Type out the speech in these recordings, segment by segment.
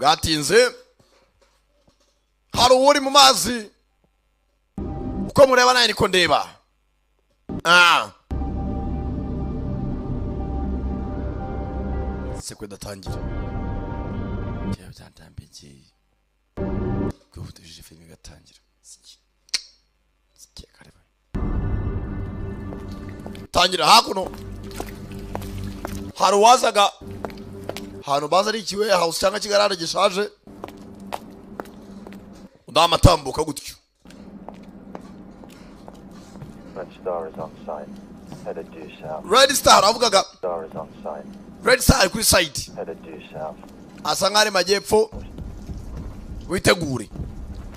bwatinze hari uri mu mazi uko mureba naye niko ndeba se kwedatangira cyane byandambiye kwihutishije filime igatangira tangira hakuno hari uwazaga hano baza ari ikiwe house cyangwa kigarara gishaje udamatambuka gutyo. Red Star avugaga Red Star kuri site asa nk'ari majyepfo witegure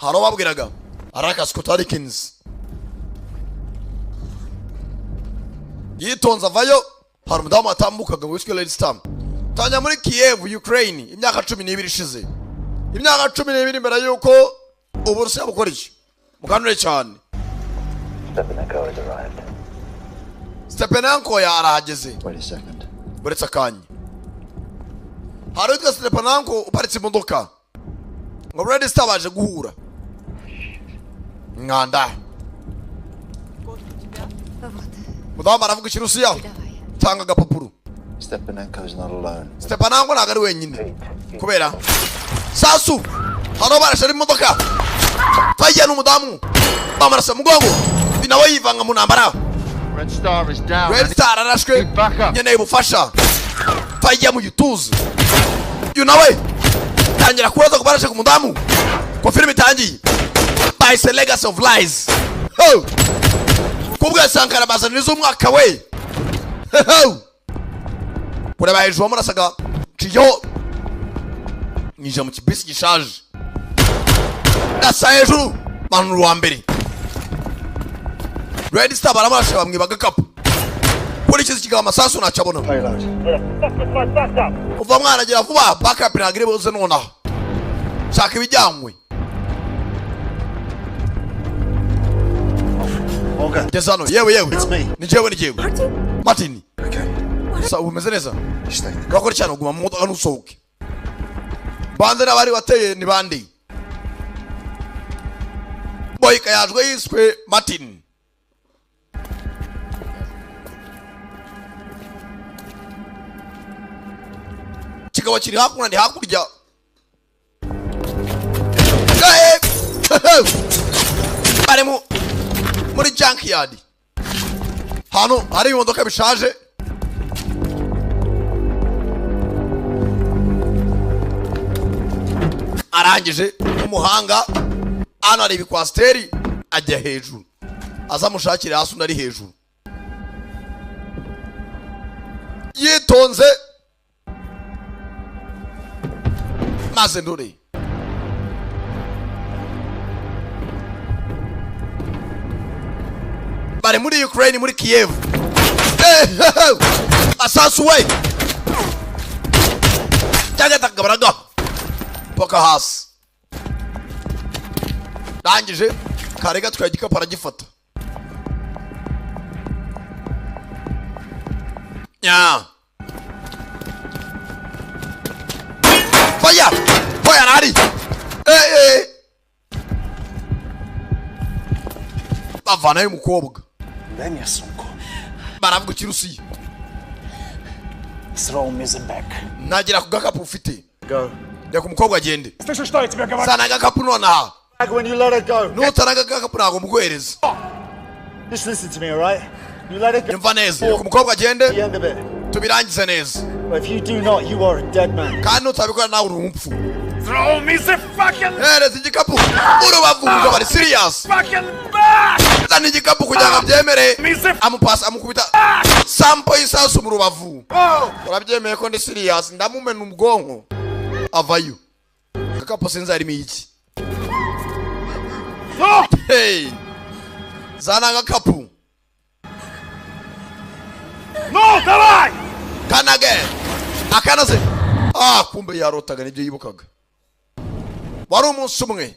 haro babwiraga araka Scotarikins yitonza vayo hari umudamu atambukaga witwa Red Star tanya muri Kiev Ukraine imyaka 12 ishize imyaka 12 imbere yuko Uburusiya bukora iki mukanure cyane. Stepanenko yarahageze. Wait a second. Buretse akanya hari utwa Stepanenko uparitse imodoka ngo Red Star baje guhura mwanda mudamu aravuga ikirusiya tanga agapapuro. Stepanenko is not alone. Stepanenko ntabwo ari wenyine kubera sasu hano barashe imodoka fajya n'umudamu bamarasa mugongo binawe yivanga mu ntambara. Red Star is down. Red Star arashwe nyene bufasha fajya mu gituza nawe tangira kubaza ko barashe ku mudamu ko filime itangiye by the legacy of lies kubwa Sankara bazaniriza umwaka we kureba hejuru murasaga ciyo nije mu kibisi gishaje gasa hejuru manu wa mbere. Red Star baramarashe bamwibaga kapu kuri kizi kigaba amasasu nacabona uva mwana gira vuba backup nagire boze nona shaka ibijyanywe. Okay. Desano yewe It's me. ni jewe Martin. Okay. Sa umeze neza You stay in the car. bakora cyane guma mu modoka nusohoke bande n'abari wateye ni bandi boy kayajwe yiswe Martin. Kigabo kiri hakuno ndi hakurya bari muri junkyard hano hari imodoka bishaje arangije umuhanga hano ari ibikwasteri ajya hejuru azamushakira hasi undi ari hejuru yitonze maze ndore bari muri Ukraine muri Kiev asasu we cyagataga baraga poka hasi ndangije karega twagikapo aragifata nya faya faya nari bavana y'umukobwa Lenya Sonko. baravuga ikirusiya Throw Mizembek. nagira ku gakapu ufite Go. reka umukobwa agende Слышишь, что я тебе говорю? sana agakapu nonaha When you let it go. nutanaga agakapu ntabwo muguhereza Just listen to me, alright? You let it go. nyumva neza reka umukobwa The agende end of it. tubirangize neza But if you do not, you are a dead man. kandi nutabikora nawe uri umupfu Throw me the fucking hereza igikapu urubavu ngo bari serious fucking back! zana igikapu kugira ngo abyemere amupasa amukubita sampo y'isasu mu rubavu urabyemeye ko ndi serious ndamumena ubwonko avayo agakapu sinzi harimo iki hey zana agakapu No, давай! kanage akanaze kumbe yarotaga nibyo yibukaga wari umunsi umwe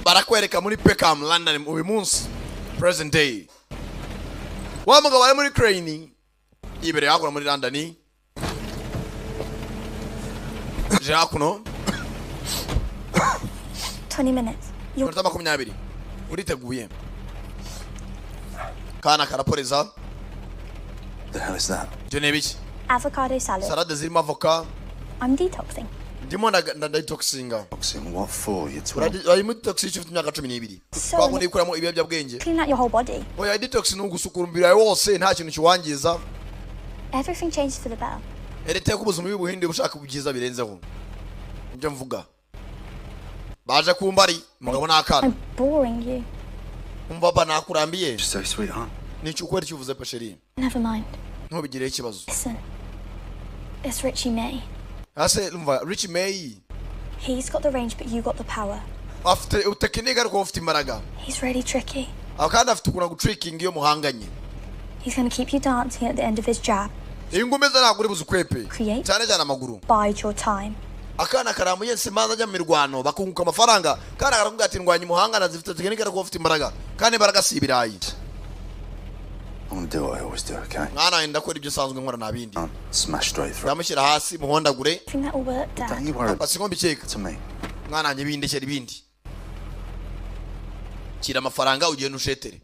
barakwereka muri Peckham London uyu munsi present day wa mugabo ari muri Crane ibere yakora muri London Jakuno 20 minutes. You're makumyabiri uriteguye kana karaporeza. The hell is that? Jonebiki Avocado salad. salade zirimo avoka. I'm detoxing. Ndimo detoxinga. Detoxing what for? You're 12. Ari mu detoxing ufite imyaka 12. Kwa kundi kuramo ibiyobyabwenge. Clean out your whole body. Oya detox ni ugusukura umubiri wawe wose nta kintu kiwangiza. Everything changes for the better. Erete ko ubuzima bw'ubuhinde bushaka ubyiza birenzeho. Nje mvuga. Baje kumbari mugabo nakana. I'm boring you. Umbaba nakurambiye. You're so sweet, huh? Ni cyukwere cyuvuze pasheri. Never mind. Ntubigire ikibazo. Listen. It's Richie May. Ase umva Richie May. He's got the range but you got the power. Afite utekinika ariko ufite imbaraga. He's really tricky. Akanda afite kuna gutricking iyo muhanganye. He's going to keep you dancing at the end of his jab. Ingumeza naguri buzukwepe. Create. Cyane cyane amaguru. Bide your time. Akana karamuye simaza ajya mu mirwano bakunguka amafaranga kana karakubwira ati ndwanya umuhanga zifite tekinike ariko ufite imbaraga kandi imbaraga si ibirayi. I'm gonna do what I always do, okay? Mwana ndakora ibyo sanzwe nkora nabindi. Smash straight through. Ndamushyira hasi muhondagure. I think that will work, Don't Dad. you worry Basingombe cyeka. to me. Mwana nje bindekera ibindi. Kira amafaranga ugenda ushetere.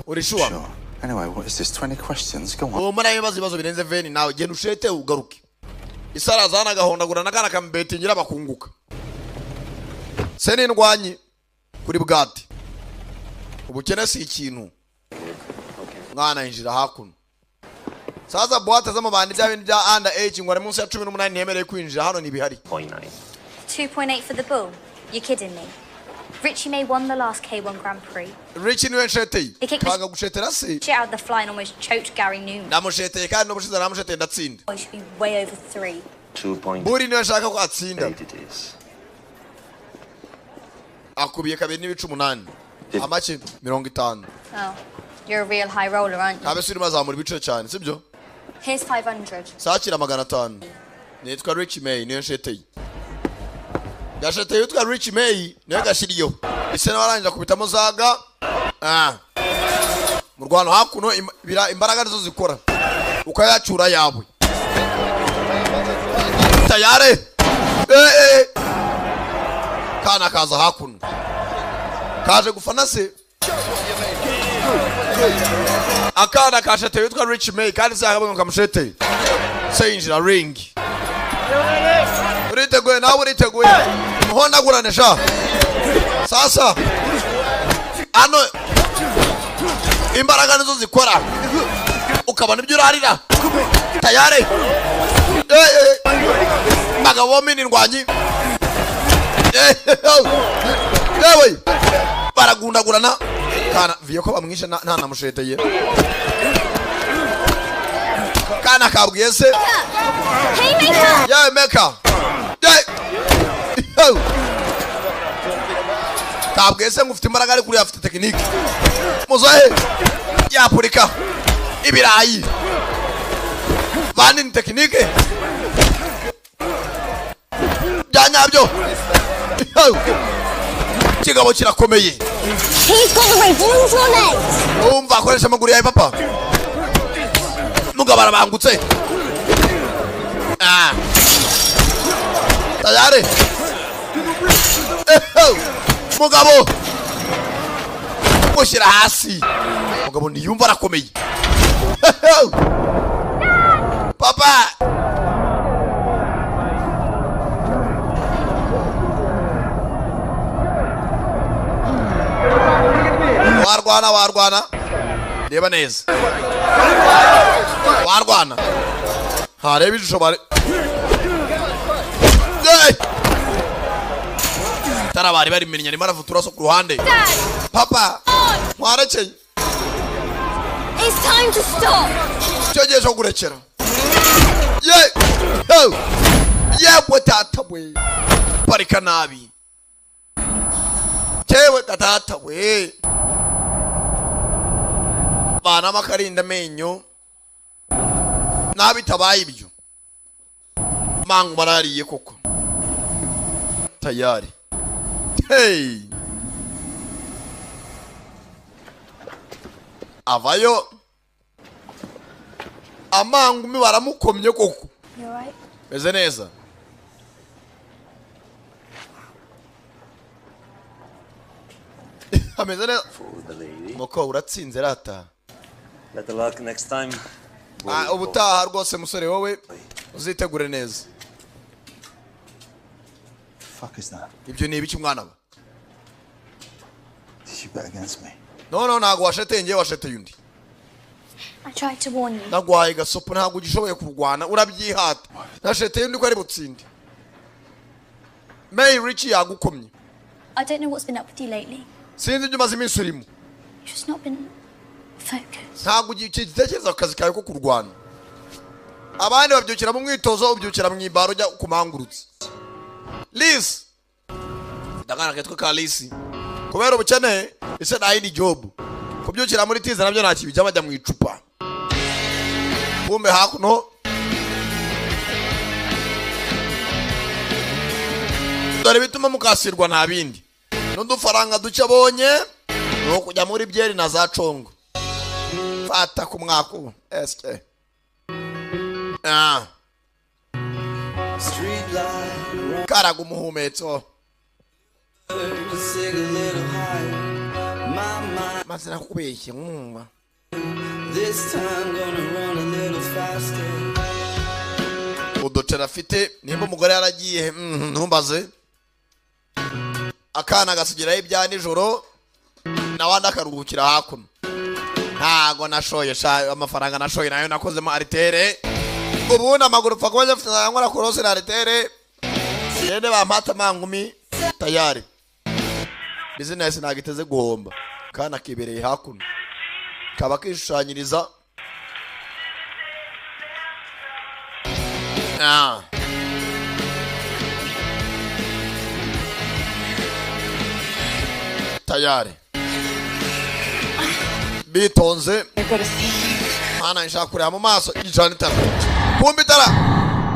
Uri sure? Sure. Anyway, what is this? 20 questions? Go on. Uwo mwana ibibazo birenze veni nawe genda ushete ugaruke. Isara zana gahondagura nakana kambetingira bakunguka. Sene ndwanyi kuri bwati. Ubukene si ikintu. Mwana injira hakuno. Sasa bwata z'amabandi by'abindi bya under age ngo ari munsi ya 18 ntemereye kwinjira hano nibihari. 2.8 for the bull. You're kidding me. Richie May won the last K1 Grand Prix. Richie niwe nsheteye. He kicked Kanga gushetera se. Shit out of the fly and almost choked Gary Newman. Namusheteye kandi no bushiza namusheteye ndatsinda. Oh, he should be way over 3. 2.8 Buri niwe nshaka ko atsinda. it is. Akubiye kabiri n'ibice 8. Amake 50. Oh, you're a real high roller, aren't you? Kabe suri mazamura ibice cyane sibyo? Here's 500. Sakira 500. Nitwa Richie May niwe nsheteye. Gasheteye utwa Richie May niwe gashiriyo. Ise narangira kubitamo zaga. Mu Rwanda hakuno imbaraga nizo zikora. Ukayacura yabwe. Tayare. Kana kaza hakuno. Kaje gufana se. Akana kasheteye utwa Richie May kandi se akabonga kamusheteye. Sayinjira ring. Uriteguye nawe uriteguye. Muhondagurane sha. Sasa ano imbaraga nizo zikora ukabana ibyo urarira tayare bagabo mini ndwanyi yewe baragundagurana kana viyo ko bamwishe nta namusheteye kana kabwiye se Hey, Maker! yeah meka kabwiye se ngufite imbaraga ari kuri afite tekinike muzahe yapurika ibirayi bandi ni tekinike byanyabyo kigabo kirakomeye. He's got the range. Move your legs. Umva akoresha amaguru yawe papa. Mugabo arabangutse. Tayari. Mugabo. Mushyira hasi. Mugabo ndiyumva arakomeye. Papa. Warwana. Reba neza. Warwana. Hareba ijisho bare. Tarabari bari menya nimara futura so ku ruhande. Papa. Mwarekeye. It's time to stop! Cyogeje cyo kurekera. Yebwe tata we. Parika nabi. Tewe tata we. Bana makarinda menyo nabitabaye ibyo mangu barariye koko tayari. Hey avayo amangumi baramukomye koko. You alright? Meze neza. Ameze neza. Moko uratsinze rata. Better luck next time. Ubutaha rwose musore wowe uzitegure neza. Fuck is that? Ibyo ni ibiki mwana we? Did you bet against me? No, ntago washetengeye washeteye undi. I tried to warn you. Nagwaye gasopo ntago ugishoboye kurwana urabyihata. Nasheteye undi ko ari butsinde. May Richie yagukomye. I don't know what's been up with you lately. Sinzi ibyo maze iminsi urimo. You've just not been focused. Ntago ugitekereza ku kazi kawe ko kurwana. Abandi babyukira mu mwitozo ubyukira mu ibaro ujya kumangurutse. Liz. Ndagana ketwe ka Liz. Kubera ubukene ise nayindi job. Kubyukira muri tiza nabyo nta kibijya bajya mu icupa. Kumbe hakuno. Dore bituma mukasirwa nta bindi. N'udufaranga duce abonye no kujya muri byeri na za congo. Fata ku mwako. SK. Street light, Karaga umuhumetso. to sing a little higher. My mind, Mazina kubeshye mwumva. this time gonna run a little faster. Udotera afite nimba umugore yaragiye ntumbaze. Akana gasigiraho ibya nijoro nawandi akaruhukira hakuno. Ntago nashoye amafaranga nashoye nayo nakozemo aritere. Ubundi amaguru pfa kuba afite nkora korose na aritere. Sende bampata mangumi tayari. Business nagiteze guhomba. Kana kibereye hakuno. Kaba kishushanyiriza. Tayari. Bitonze. Mana nshaka kureba mu maso ijana itara. Kumbi itara.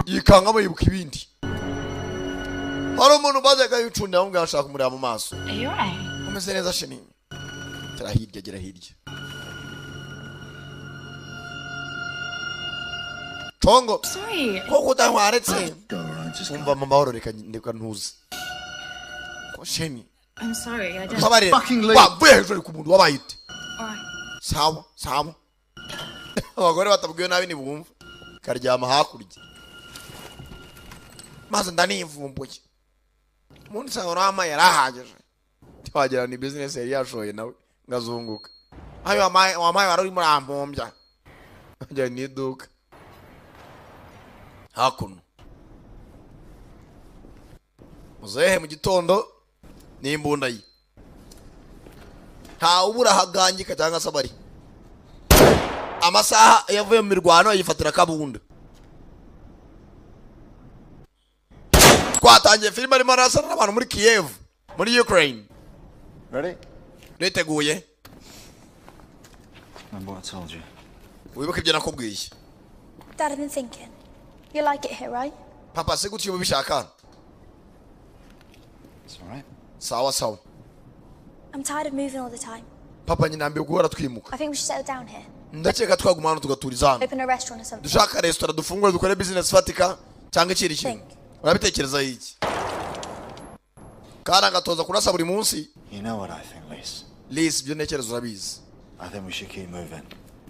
Yikangamo yibuka ibindi. Hari umuntu bazaga yucunda amubwira ashaka kumureba mu maso. Are you alright? Umeze neza shini. Tera hirya gira hirya. Tongo. Sorry. Koko utantwaretse. Umva mu mahoro reka ntuze. Ko shini. I'm sorry. I don't. Kabare. Fucking leave. Wavuye hejuru ku muntu wabayite. Alright. Sawa. Abagore batabwiwe nabi ni bumva. Karyama hakurya. Maze ndanivumbuye. Umuntu sangorama yarahageje. Twagera ni business yari yashoye nawe ngazunguka. Ayo wamaye wari muri ampombya. Ajya ni duka. Hakuno. Muzehe mu gitondo ni imbunda yi. Nta ubura hagangika cyangwa sabari. Amasaha yavuye mu mirwano yifatira kabunda. Twatangiye filime arimo arasana n'abantu muri Kiev, muri Ukraine. Ready? Niteguye. Remember what I told you. Wibuke ibyo nakubwiye. Dad, I've been thinking. You like it here, right? Papa se gutyo bishaka. It's alright. Sawa. I'm tired of moving all the time. Papa nyinambiye guhora twimuka. I think we should settle down here. Ndakeka twagumana tugaturiza hano. Open a restaurant or something. Dushaka restaurant dufungure dukore business fatika cyangwa ikiri kintu. Urabitekereza iki? Kana gatoza kurasa buri munsi. You know what I think, Liz? Liz byo nekerezo urabizi. I think we should keep moving.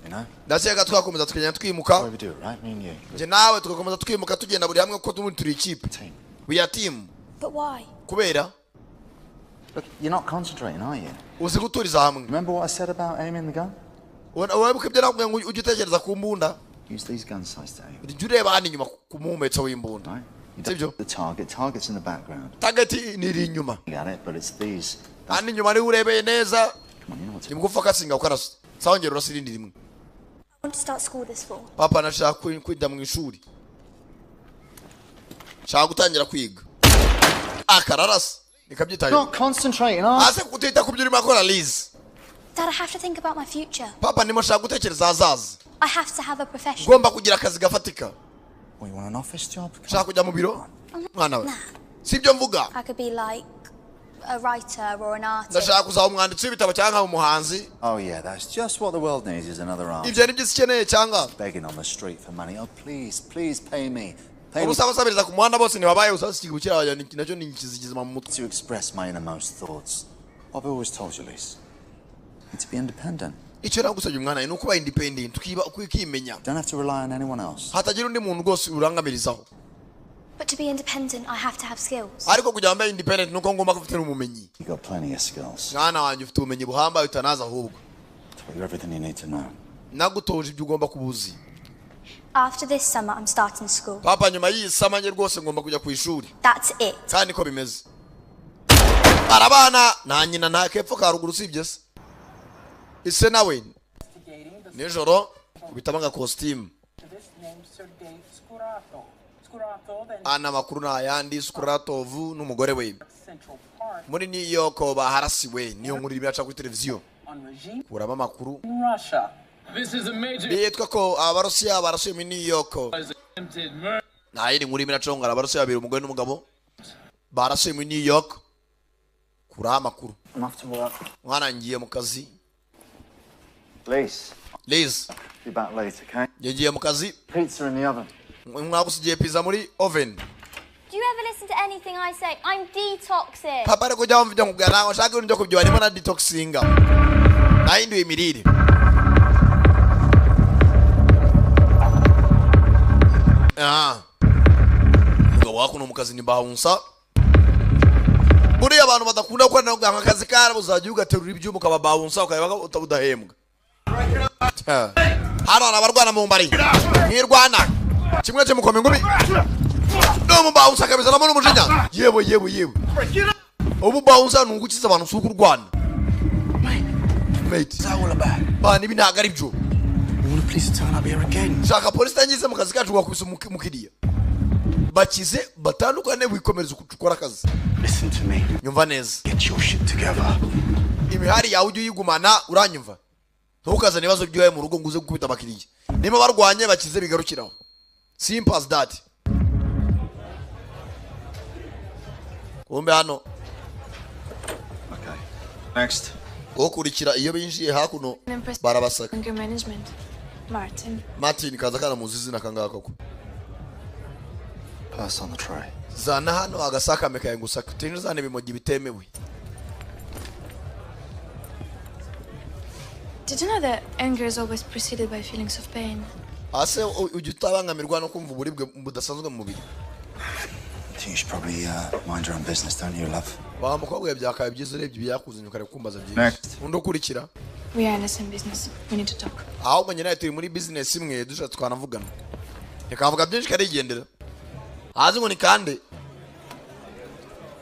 You know? Ndakeka twakomeza tukagenda That's twimuka. why we do it, right? Me and you. Je nawe tugakomeza twimuka tugenda buri hamwe ko turi ikipe. Team. We are team. But why? Kubera Look, you're not concentrating, are you? uzi guturiza hamwe. Remember what I said about aiming the gun? Urabuka ibyo nakubwiye ngo ugitekereza ku mbunda. Use these gun sights to aim. Ujye ureba hano inyuma ku muhumetso w'imbunda. Right? You Sibyo? don't the target. Target's in the background. Target ni iri inyuma. You got it, but it's these. Hano inyuma ni urebeye neza. Come on, you know what to Ni mugufa kasinga ukarasa. Sawongera urasirindi rimwe. I want to start school this fall. Papa nashaka kwinjira mu ishuri. Shaka gutangira kwiga. Akararasa. Nikabyitaye. Not concentrating, are you? Ase kutita kubyo urimo akora Liz. Dad, I have to think about my future. Papa ndimo shaka gutekereza hazaza. I have to have a profession. Ngomba kugira akazi gafatika. Well, you want an office job? Come Shaka kujya mu biro. Mwana we. Sibyo mvuga. I could be like a writer or an artist. ndashaka kuzaba umwanditsi w'ibitabo cyangwa umuhanzi. Oh yeah, that's just what the world needs is another artist. Ibyo ni byo ikeneye cyangwa Begging on the street for money. Oh please, please pay me. Pay me ubusabasabiriza ku muhanda bose ntibabaye usasikiye abajya nacyo ni ikizigizima mu mutwe. to express my innermost thoughts. I've always told you, Lise. You need to be independent. Icyo nagusabye umwana ni ukuba independent ukimenya. Don't have to rely on anyone else. Hatagira undi muntu rwose urangamirizaho. But to be independent, I have to have skills. Ariko kugira ngo mbe independent nuko ngomba kuba ubumenyi. You got plenty of skills. Mwana wanjye ufite ubumenyi buhambaye utanaza ahubwo. Taught you everything you need to know. Nagutoje ibyo ugomba kubuzi. After this summer, I'm starting school. Papa nyuma y'iyi sama njye rwose ngomba kujya ku ishuri. That's it. Kandi ko bimeze. Arabana na nyina nta kepfo ka ruguru sibye se. Ise nawe nijoro kubitabanga costume. Ana makuru na yandi Skuratov n'umugore we muri New York baharasiwe niyo nkuru iraca kuri televiziyo kuraba amakuru. Bitwa ko abarusiya barasuye muri New York na yindi nkuru iracongara abarusiya babiri umugore n'umugabo barasuye muri New York kuraba amakuru. Mwana ngiye mu kazi. Liz, be back later, okay? Ngiye mu kazi. Pizza in the oven. Mwagusigiye pizza muri oven. Do you ever listen to anything I say? I'm detoxing. Papa ariko jya wumva nkubwira nawe shaka ibintu byo kubyo harimo na detoxinga. Nahinduye imirire. Ngo wakuno mu kazi ni bahunsa. Buri abantu badakunda ko nawe ganga akazi karabo uzajya ugaterura ibyuma ukababahunsa ukabibaga utabudahembwa. Hano abarwana mu mbari. Nirwana. Kimwe cyo mukome ngumi. No mu bahunsa kabisa na n'umujinya. Yebo. Ubu bahunsa nungukiza abantu suku Rwanda. Mate. Bani binaga ari byo. You want to please turn up here again? Shaka polisi tangize mu kazi kacu wakubise mukiriya. Bakize batandukane wikomereza ukukora akazi. Listen to me. Nyumva neza. Get your shit together. Imihari yawe ujye uyigumana uranyumva. Ntukazane ibibazo by'uwaye mu rugo nguze gukubita abakiriya. Niba barwanye bakize bigarukiraho. Simple as that. Kumbe hano. Okay. Next. Okurikira iyo binjiye hakuno barabasaka. Anger management. Martin kaza kana muzizi nakangaka ko. Pass on the tray. Zana hano agasaka mekaye ngusaka. Tinje zane bimogi bitemewe. Did you know that anger is always preceded by feelings of pain? Ase ujutabangamirwa no kumva uburibwe budasanzwe mu mubiri. You should probably mind your own business, don't you, love? Wa mukobwa yabyakaye byiza urebye byakuzanye ukare kumbaza byinshi. Next. Undo kurikira. We are in the same business. We need to talk. Ahubwo nyine turi muri business imwe dusha twanavugana. Ikavuga byinshi karigendera. Hazi ngo ni kande.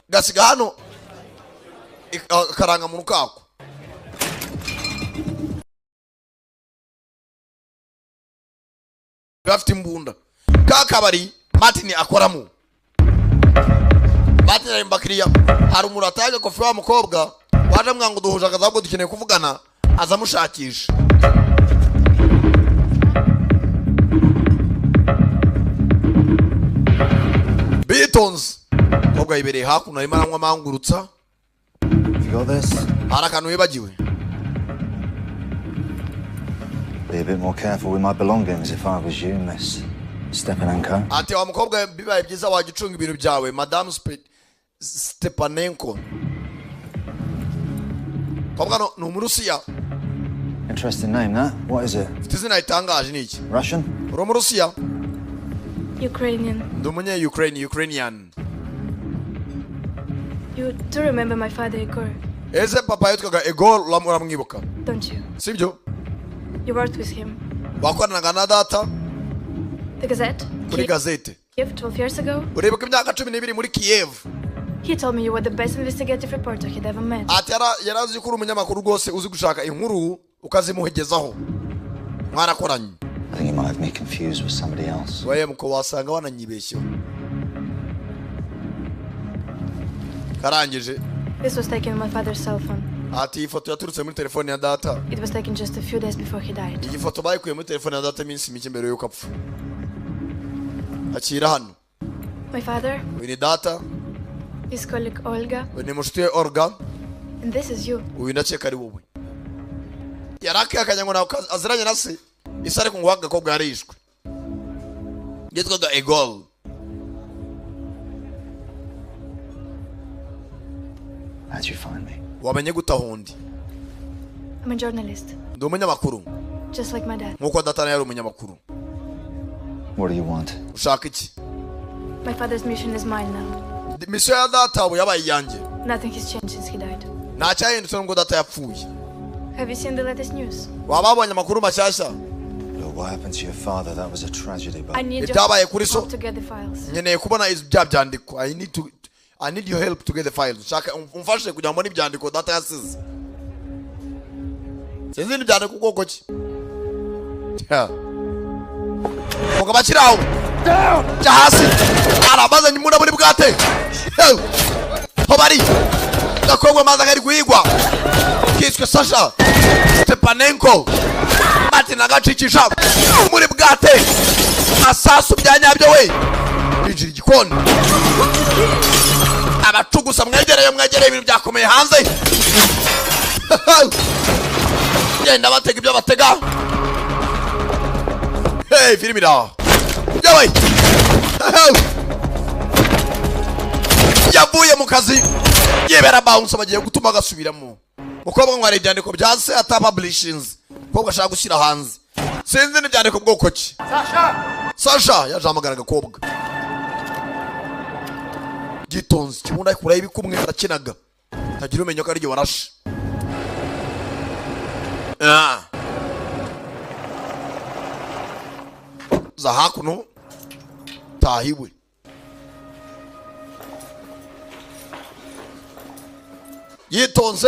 Gasiga hano karanga mu rukako. Gafite imbunda. Kakabari Martin akoramo. Martin ari mbakiriya. Hari umuntu ataje kofi wa mukobwa. Waje mwango duhuje akazabwo dukeneye kuvugana azamushakisha. Beatons. Kobwa ibereye hakuno arimo aranywa mangurutsa. You got this? Harakanu yibagiwe. Be a bit more careful with my belongings if I was you, Miss Stepanenko. Ati wa mukobwa bibaye byiza wagicunga ibintu byawe, Madame Stepanenko. Kobwa no Umurusiya. Interesting name, that. What is it? Izina itangaje niki? Russian? Uri Umurusiya? Ukrainian. Ndumunye Ukrainian. You do remember my father, Igor, Ese papa yitwaga Igor uramwibuka? don't you? Sibyo? You worked with him. Wakoranaga na data The Gazette? kuri gazete. Kiev 12 years ago? Uribuka imyaka 12 muri Kiev. He told me you were the best investigative reporter he'd ever met. Ati yarazi ko uri umunyamakuru rwose uzi gushaka inkuru ukazimuhegezaho. Mwarakoranye. I think you might have me confused with somebody else. Waye muko wasanga wananyibeshyo. Karangije. This was taken on my father's cell phone. Ati ifoto yaturutse muri telefone ya data. It was taken just a few days before he died. Iyi foto bayikuye muri telefone ya data iminsi mike mbere yuko apfa. Akira hano. My father, Uyu ni data. His colleague Olga. Ni mushite Olga. And this is you. Uyu ndakeka ari wowe. Yarake akanyango nawe aziranye na se. Isare kungwaga ko bwarishwe. Yitwaga Egol. How'd you find me? Wamenye gutahundi. I'm a journalist. Ndi umunyamakuru. Just like my dad. Nkuko datana yari umunyamakuru. What do you want? Ushaka iki? My father's mission is mine now. Mission ya data ubu yabaye yanjye. Nothing has changed since he died. Nta cyahindutse nubwo data yapfuye. Have you seen the latest news? Wababonye amakuru mashyashya? Look, what happened to your father? That was a tragedy, but I need Ibyabaye kuri so. help to get the files. Nkeneye kubona ibya byandiko. I need your help to get the files. Shaka umfashe kugira ngo n'ibyandiko data yasize. Sinzi n'ibyandiko ubwoko ki? Muga bakiraho. Jahasi. Arabaza nyimuna muri bwate. Hobari. Gakogwe maza kari guhigwa. Kiswe Sasha. Stepanenko. Mati nagacikisha. Muri bwate. Asasu byanyabyo we. Bijiri gikoni. Abacugusa mwegereye ibintu byakomeye hanze. Yenda batega ibyo batega. Hey, filmira. Yawe. Yavuye mu kazi. Yebera bounce bagiye gutuma gasubiramo. Mukobwa ngwari ibyandiko byase ata publishings. Mukobwa ashaka gushyira hanze. Sinzi n'ibyandiko bwoko ki. Sasha yajamagara gakobwa. Gitonzi kimunda kuraye ibikumwe arakinaga. Tagira umenyo ko ari warashe. Za hakuno tahiwe. Yitonze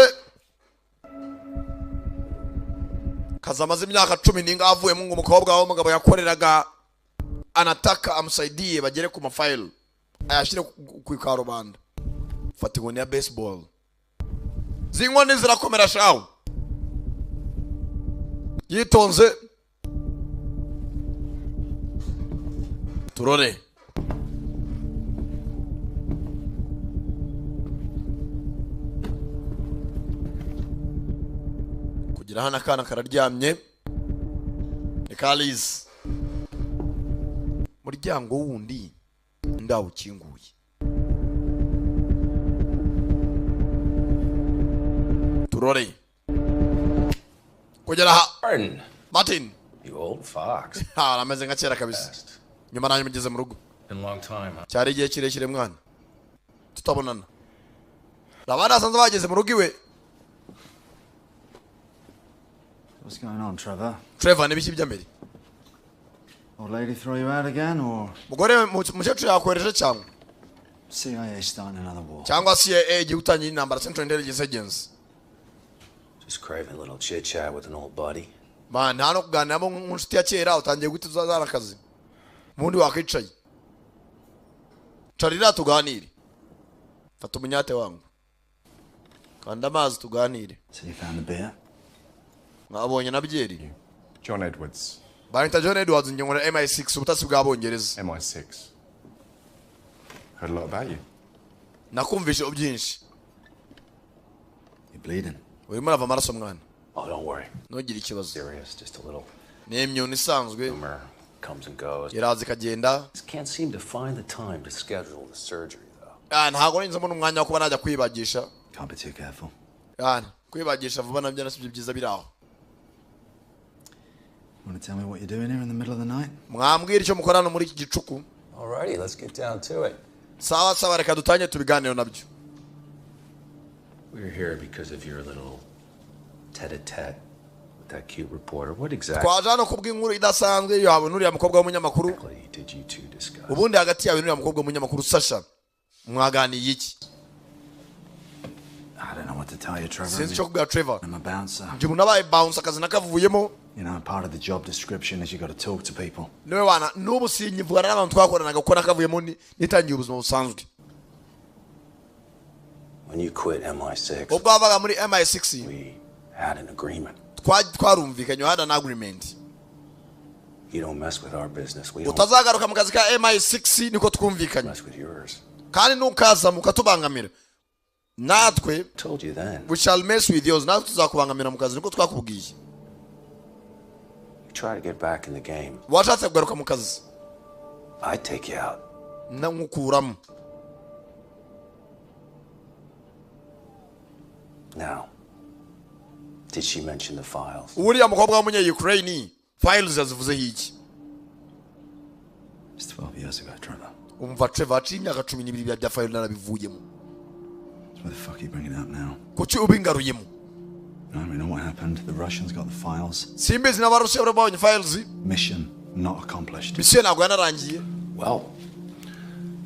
kazamaze imyaka 10 ninga avuye mu umukobwa wawe umugabo yakoreraga anataka amusaidie bagere ku mafile ayashire ku karubanda. Fata inkoni ya baseball. Zinkoni zirakomera shawo. Yitonze turore kugira hana kana kararyamye Ekaliz muryango wundi ndawo kinguye turore kugera ha Martin You old fox. Ha rameze nka kera kabisa nyuma nanyu mugeze mu rugo Been a long time. cyari igihe kirekire mwana tutabonana Labana sanze bageze mu rugo iwe. What's going on, Trevor? Trevor nibiki byambere Old lady throw you out again, or mugore mukecuru yakwereje cyangwa CIA starting another war? cyangwa CIA gutanye intambara Central Intelligence Agency. Just craving a little chit chat with an old buddy. Man, nta no kuganira mo nk'unshuti ya kera utangiye guti uzazana akazi. Mundi wakicaye. Charira tuganire. Fata umunyate wangu. Kanda amazi tuganire. So you found the beer? Mwabonye na byeri. John Edwards. Barita John Edwards ngengora MI6 ubutasi bw'abongereza. MI6. Heard a lot about you. Nakumvishe byinshi. You're bleeding. Urimo rava amaraso mwana. Oh, don't worry. Ntugire ikibazo. Serious, just a little. Nemyo nisanzwe. Humor comes and goes. Irazi kagenda. Just can't seem to find the time to schedule the surgery though. Ntago ninzemo n'umwanya wo kuba najya kwibagisha. Can't be too careful. Kwibagisha vuba nabyo nasibye byiza biraho. Want to tell me what you're doing here in the middle of the night? Mwambwira icyo mukorana muri iki gicuku. Alrighty, let's get down to it. Sawa sawa reka dutanye tubiganiro nabyo. We're here because of your little tete-a-tete with that cute reporter. What exactly Twajana kubw'inkuru idasanzwe yawe nuriya mukobwa w'umunyamakuru. did you two discuss? Ubundi hagati yawe nuriya mukobwa w'umunyamakuru Sasha. Mwaganiye iki? I don't know what to tell you, Trevor. Since cyo kubwira Trevor. I'm a bouncer. Nje munabaye bounce akazi nakavuyemo. You know, part of the job description is you got to talk to people. Niwe wana nubu sinyivugana n'abantu twakoranaga kuko nakavuyemo nitangiye ubuzima busanzwe. When you quit MI6, Ubwo bavaga muri MI6 we had an agreement. twarumvikanye had an agreement. You don't mess with our business. We don't Utazagaruka mu kazi ka MI6 niko twumvikanye. mess with yours. kandi nukaza mukatubangamira natwe Told you then. we shall mess with yours. Natwe tuzakubangamira mu kazi niko twakubwiye. You try to get back in the game. Washatse kugaruka mu kazi I take you out. na nkukuramo. Now, did she mention the files? Uriya mukobwa w'umunye Ukraine files yazivuze hiki? It's 12 years ago, Trevor. Umva Trevor aciye imyaka 12 bya file narabivuyemo. Why the fuck are you bringing it up now? Kuki ubingaruyemo? No, we know what happened. The Russians got the files. Simbizi n'abarusiya barabonye files. Mission not accomplished. Mission ntabwo yanarangiye. Well,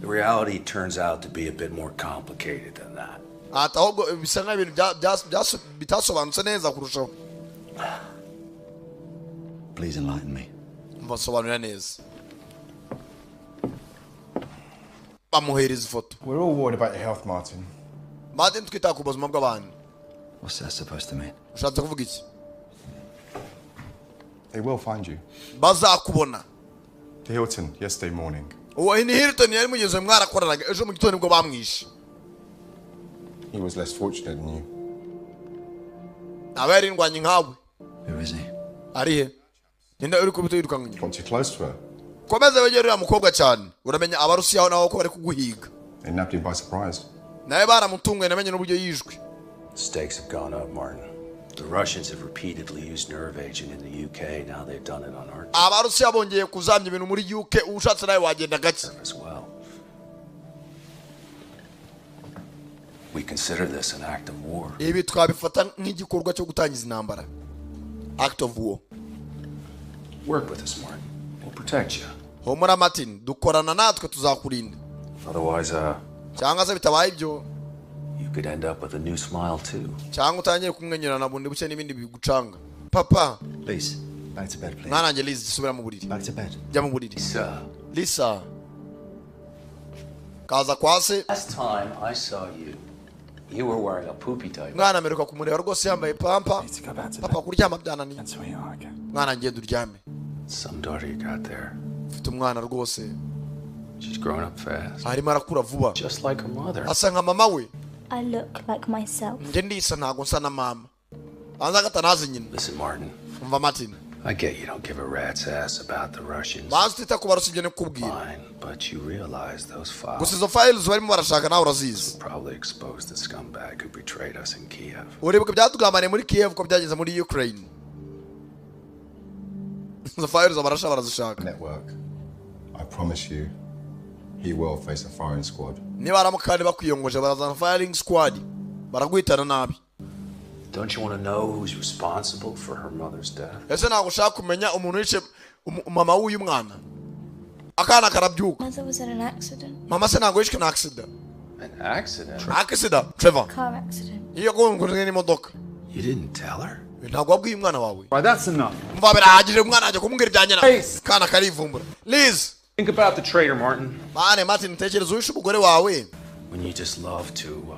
the reality turns out to be a bit more complicated than that. Ata ahubwo bisa nk'ibintu bitasobanutse neza kurushaho. Please enlighten me. Mbasobanurira neza. Bamuhereza ifoto. We're all worried about your health, Martin. Martin twita ku buzima bw'abantu. What's that supposed to mean? Ushatse kuvuga iki? They will find you. Bazakubona. To Hilton yesterday morning. Uwo ni Hilton yari mugeze mwarakoranaga ejo mu gitondo nibwo bamwishe. He was less fortunate than you. Aba yarindwanye nkawe. Who is he? Ari he? Ninde uri kubita yirukanye? Got too close to her. Komeza wegerera mukobwa cyane. Uramenya abarusiya naho ko bari kuguhiga. They nabbed him by surprise. Naye baramutunguye namenye n'uburyo yishwe. Stakes have gone up, Martin. The Russians have repeatedly used nerve agent in the UK. Now they've done it on our Abarusiya bongeye kuzamya ibintu muri UK ushatse nawe wagenda gake. as well. We consider this an act of war. Ibi twabifata nk'igikorwa cyo gutangiza intambara. Act of war. Work with us, Martin. We'll protect you. Homura Martin, dukorana natwe tuzakurinda. Otherwise, Cyangwa se bitabaye ibyo. you could end up with a new smile too. Cyangwa utangiye kumwenyurana bundi buke n'ibindi bigucanga. Papa, Please, back to bed, please. mwana wanjye Liz subira mu buriri. Back to bed. Jya mu buriri. Lisa, Lisa. Kaza kwase. last time I saw you, you were wearing a poopy type. Mwana ameruka kumureba rwose yambaye pampa. Need to go back to Papa bed. kuryama byananiye. That's where you are again. Mwana ngenda uryame. Some daughter you got there. Mfite umwana rwose. She's grown up fast. Arimo arakura vuba. Just like her mother. Asa nka mama we. I look like myself. Nge ndisa ntago nsa na mama. Banza gatanazi nyina. Listen, Martin, Umva Martin. I get you don't give a rat's ass about the Russians. Banza utita ku barusi ibyo nekubwira. Fine, but you realize those files Gusa izo files barimo barashaka nawe urazizi. probably exposed the scumbag who betrayed us in Kiev. Uribuka byatugambaniye muri Kiev ko byageze muri Ukraine. Izo files barashaka barazishaka. Network. I promise you, he will face a firing squad. Niba aramukandi bakwiyongoje barazana firing squad. Baragwitana nabi. Don't you want to know who's responsible for her mother's death? Ese ntago ushaka kumenya umuntu wishe mama w'uyu mwana. Akana karabyuka. Mother was in an accident. Mama se ntago yishwe na accident. An accident? Accident, Trevor. Car accident. Iyo gonguranye n'imodoka. You didn't tell her? Ntago wabwiye umwana wawe. Right, that's enough. Umva birahagije umwana ajya kumubwira ibya nyina. Kana karivumbura. Liz. Think about the traitor, Martin. Mane Martin tekereza uwishe umugore wawe. When you just love to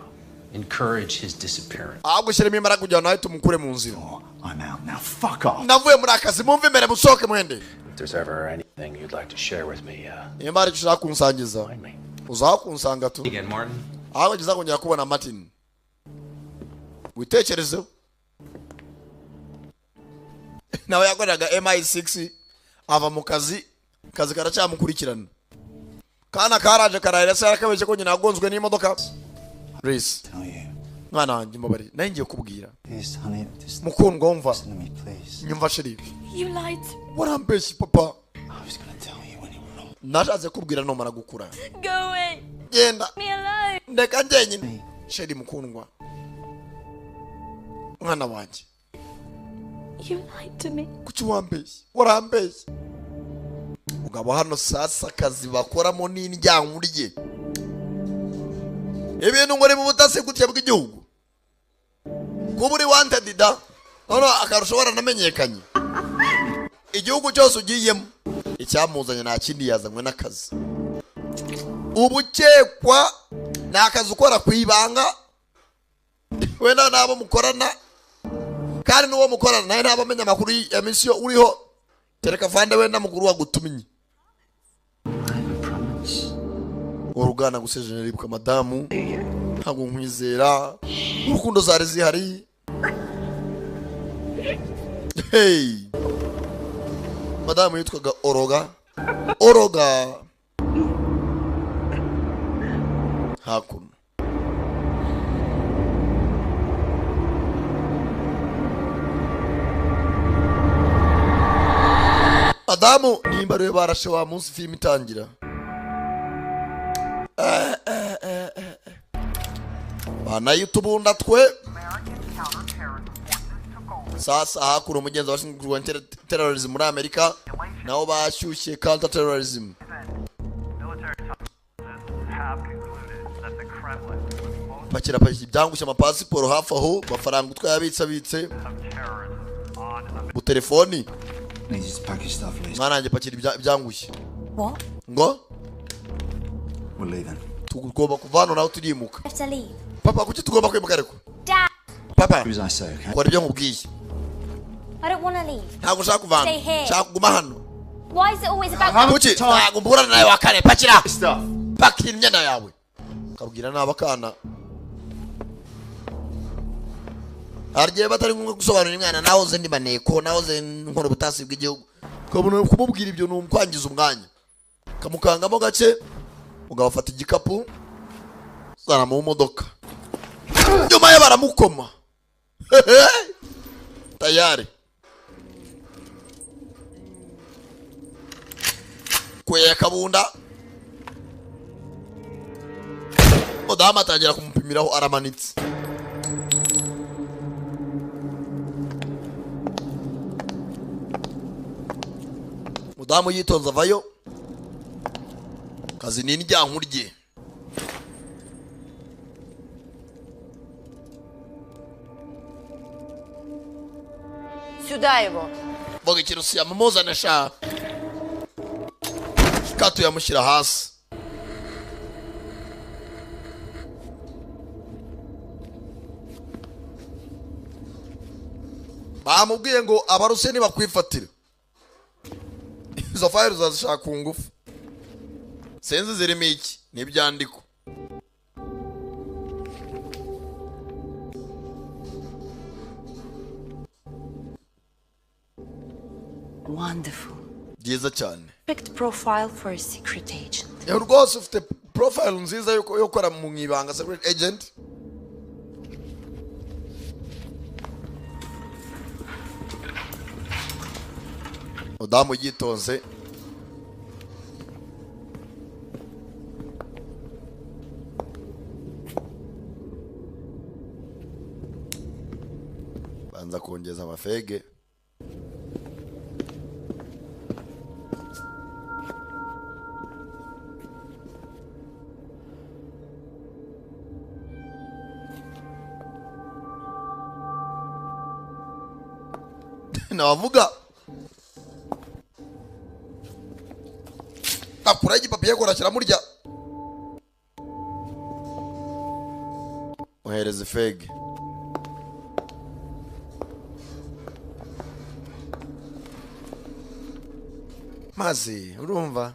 encourage his disappearance. Ahubwo shyiremo imbaraga kugira nawe tumukure mu nzira. Oh, I'm out now. Fuck off. Navuye muri akazi mumve imbere musohoke mwende. If there's ever anything you'd like to share with me, Nimba ari ushaka kunsangiza. find me. Uzaho kunsanga tu. Again, Martin. Ahubwo ngiza kongera kubona Martin. Witekerezeho. Nawe yakoraga MI6 ava mu kazi karacyamukurikirana. Kana karaje karahera se yarakabeje ko nyina agonzwe n'imodoka. Reese. Tell you. Mwana wanjye mbabari. Naye ngiye kubwira. Please, honey, just Mukundwa umva. listen to me, please. Nyumva shiri. You lied. Warambeshye papa. I was gonna tell you when you were wrong. Nashatse kubwira nomara gukura. Go away. Genda. Me alone. Ndeka njyenyine. Sheri mukundwa. Mwana wanjye. You lied to me. Kuki wambeshye? Warambeshye. Ugabo hano sasa akazi bakoramo n'indyango rye. Ibintu ngore mu butase gutya bw'igihugu. Kuba uri wanted da. None akarusho waranamenyekanye. Igihugu cyose ugiyemo icyamuzanye nta kindi yazanywe n'akazi. Ubukekwa ni akazi ukora ku ibanga. Wenda nabo mukorana kandi n'uwo mukorana naye nabo amenya amakuru ya misiyo uriho. Tereka vande wenda mukuru wagutuminye. urugana gusezerana ribuka madamu ntabwo nkwizera urukundo zari zihari hey madamu yitwaga Oroga hakuno madamu nimba rero barashe wa munsi film itangira bana yutubunda twe sasa hakuno umugenzi washinzwe kurwanya terrorism muri Amerika nabo bashyushye counter terrorism bakira ibyangushye amapasiporo hafi aho mafaranga utwaye abitse bu telefoni mwanange pakira ibyangushye ngo tugomba kuvana nawe turimuka papa kuki tugomba kwimuka ariko papa kora ibyo nkubwiye I don't want to leave. ntabwo ushaka kuvana Stay here. ushaka kuguma hano Why is it always about kuki ntabwo mburana nawe wakane pakira pakira imyenda yawe kabwira n'abakana hargiye batari ngombwa gusobanura umwana nahoze ndi maneko nahoze nkora ubutasi bw'igihugu kabona kumubwira ibyo ni umkwangiza umwanya kamukangamo gake ugabafata igikapu zana mu modoka nyuma ye baramukoma tayari kweye kabunda mudamu atangira kumupimiraho aramanitse mudamu yitonze avayo kazi ni indyankurye Сюда его. Boga ikintu yamumuzana sha kato yamushyira hasi bamubwiye ngo abaruse ntibakwifatira izo fayiro uzazishaka ku ngufu sinzi zirimo iki n'ibyandiko Wonderful. byiza cyane Perfect profile for a secret agent. yewe rwose ufite profile nziza yo gukora mu ibanga secret agent mudamu yitonze banza kongeza amafege navuga akura igipapiye korashyira murya muhereze fege maze urumva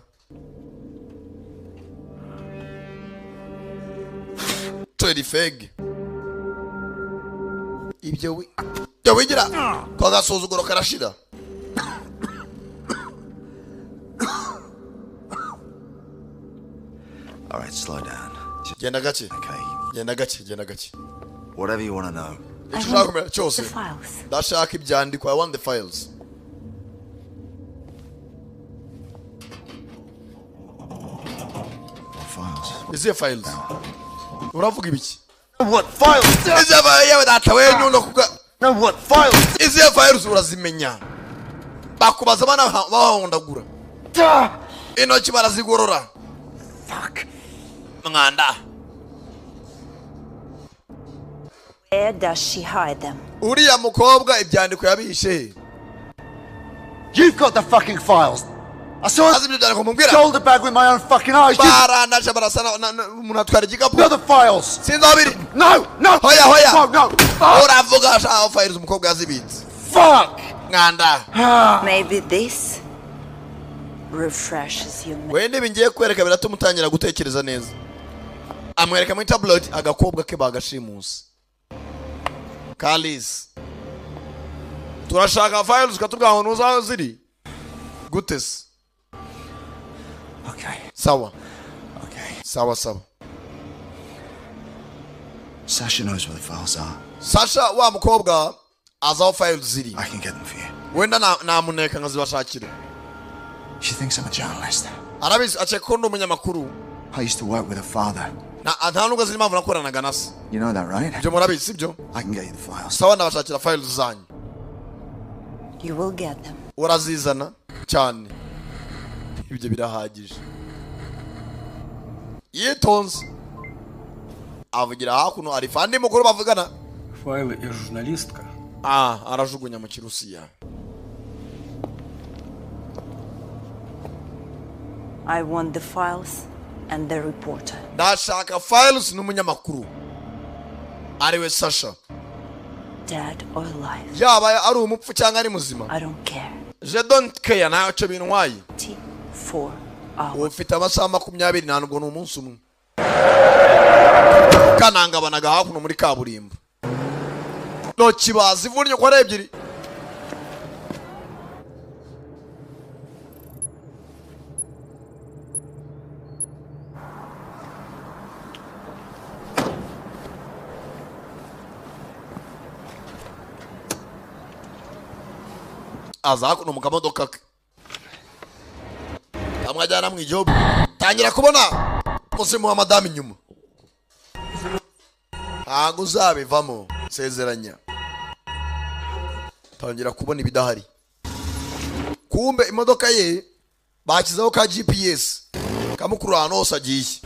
tori fege ibyo wigira kwa gasuzuguro karashira All right, slow down. genda gake Okay. genda gake Whatever you want to know. icyo ushaka kumenya The cyose files. ndashaka ibyandiko I want the files Files. izihe files uravuga ibiki What files? izihe files yewe data wenyu no kuga No, what files? izihe files urazimenya bakubaza bana bahondagura intoki barazigorora Fuck. mwanda Where does she hide them? uriya mukobwa ibyandiko yabishe You've got the fucking files. I saw azi ibyo byandiko mubwira shoulder bag with my own fucking eyes. barandaje barasana umuntu atwara igikapu You're the files. sinzi aho biri No, no. hoya No, no. Fuck. uravuga ashaka files umukobwa yazibitse Fuck. mwanda Maybe this? refreshes your memory. wende bingiye kwereka biratuma utangira gutekereza neza. Amwereka muri tablet agakobwa ke bagashimusi. Kalis. Turashaka files katubwa aho nuza ziri. Gutes. Okay. Sawa. Okay. Sawa sawa. Sasha knows where the files are. Sasha wa mukobwa azaho files ziri. I can get them for you. Wenda namuneka nkazibashakira. She thinks I'm a journalist. Arabizi acheko ndo umunyamakuru. I used to work with her father. Nta nubwo ziri mpamvu nakoranaga nase. You know that, right? Ibyo murabizi sibyo? I can get you the files. Sawa ndabashakira files zanyu. You will get them. Urazizana cyane. Ibyo birahagije. Yitonze. Avugira hakuno ari fandi mukuru bavugana. Файлы и журналистка. Arajugunya mu Kirusiya. I want the files and the reporter. Ndashaka files n'umunyamakuru. Ariwe Sasha. Dead or alive. Yaba ari umupfu cyangwa ari muzima. I don't care. Je don't care ntacyo bintwaye. 4 hours. Ufite amasaha 20 nubwo ni umunsi umwe. Kanangabanaga hakuno muri kaburimbo. No kibazi ivunye ko ari ebyiri. Aza hakuno mu kamodoka ke. Amwajyana mu ijob. Tangira kubona musimu wa madame inyuma. Ntago uzabivamo sezeranya. Tangira kubona ibidahari. Kumbe imodoka ye bakizaho ka GPS kamukuru ahantu hose agiye.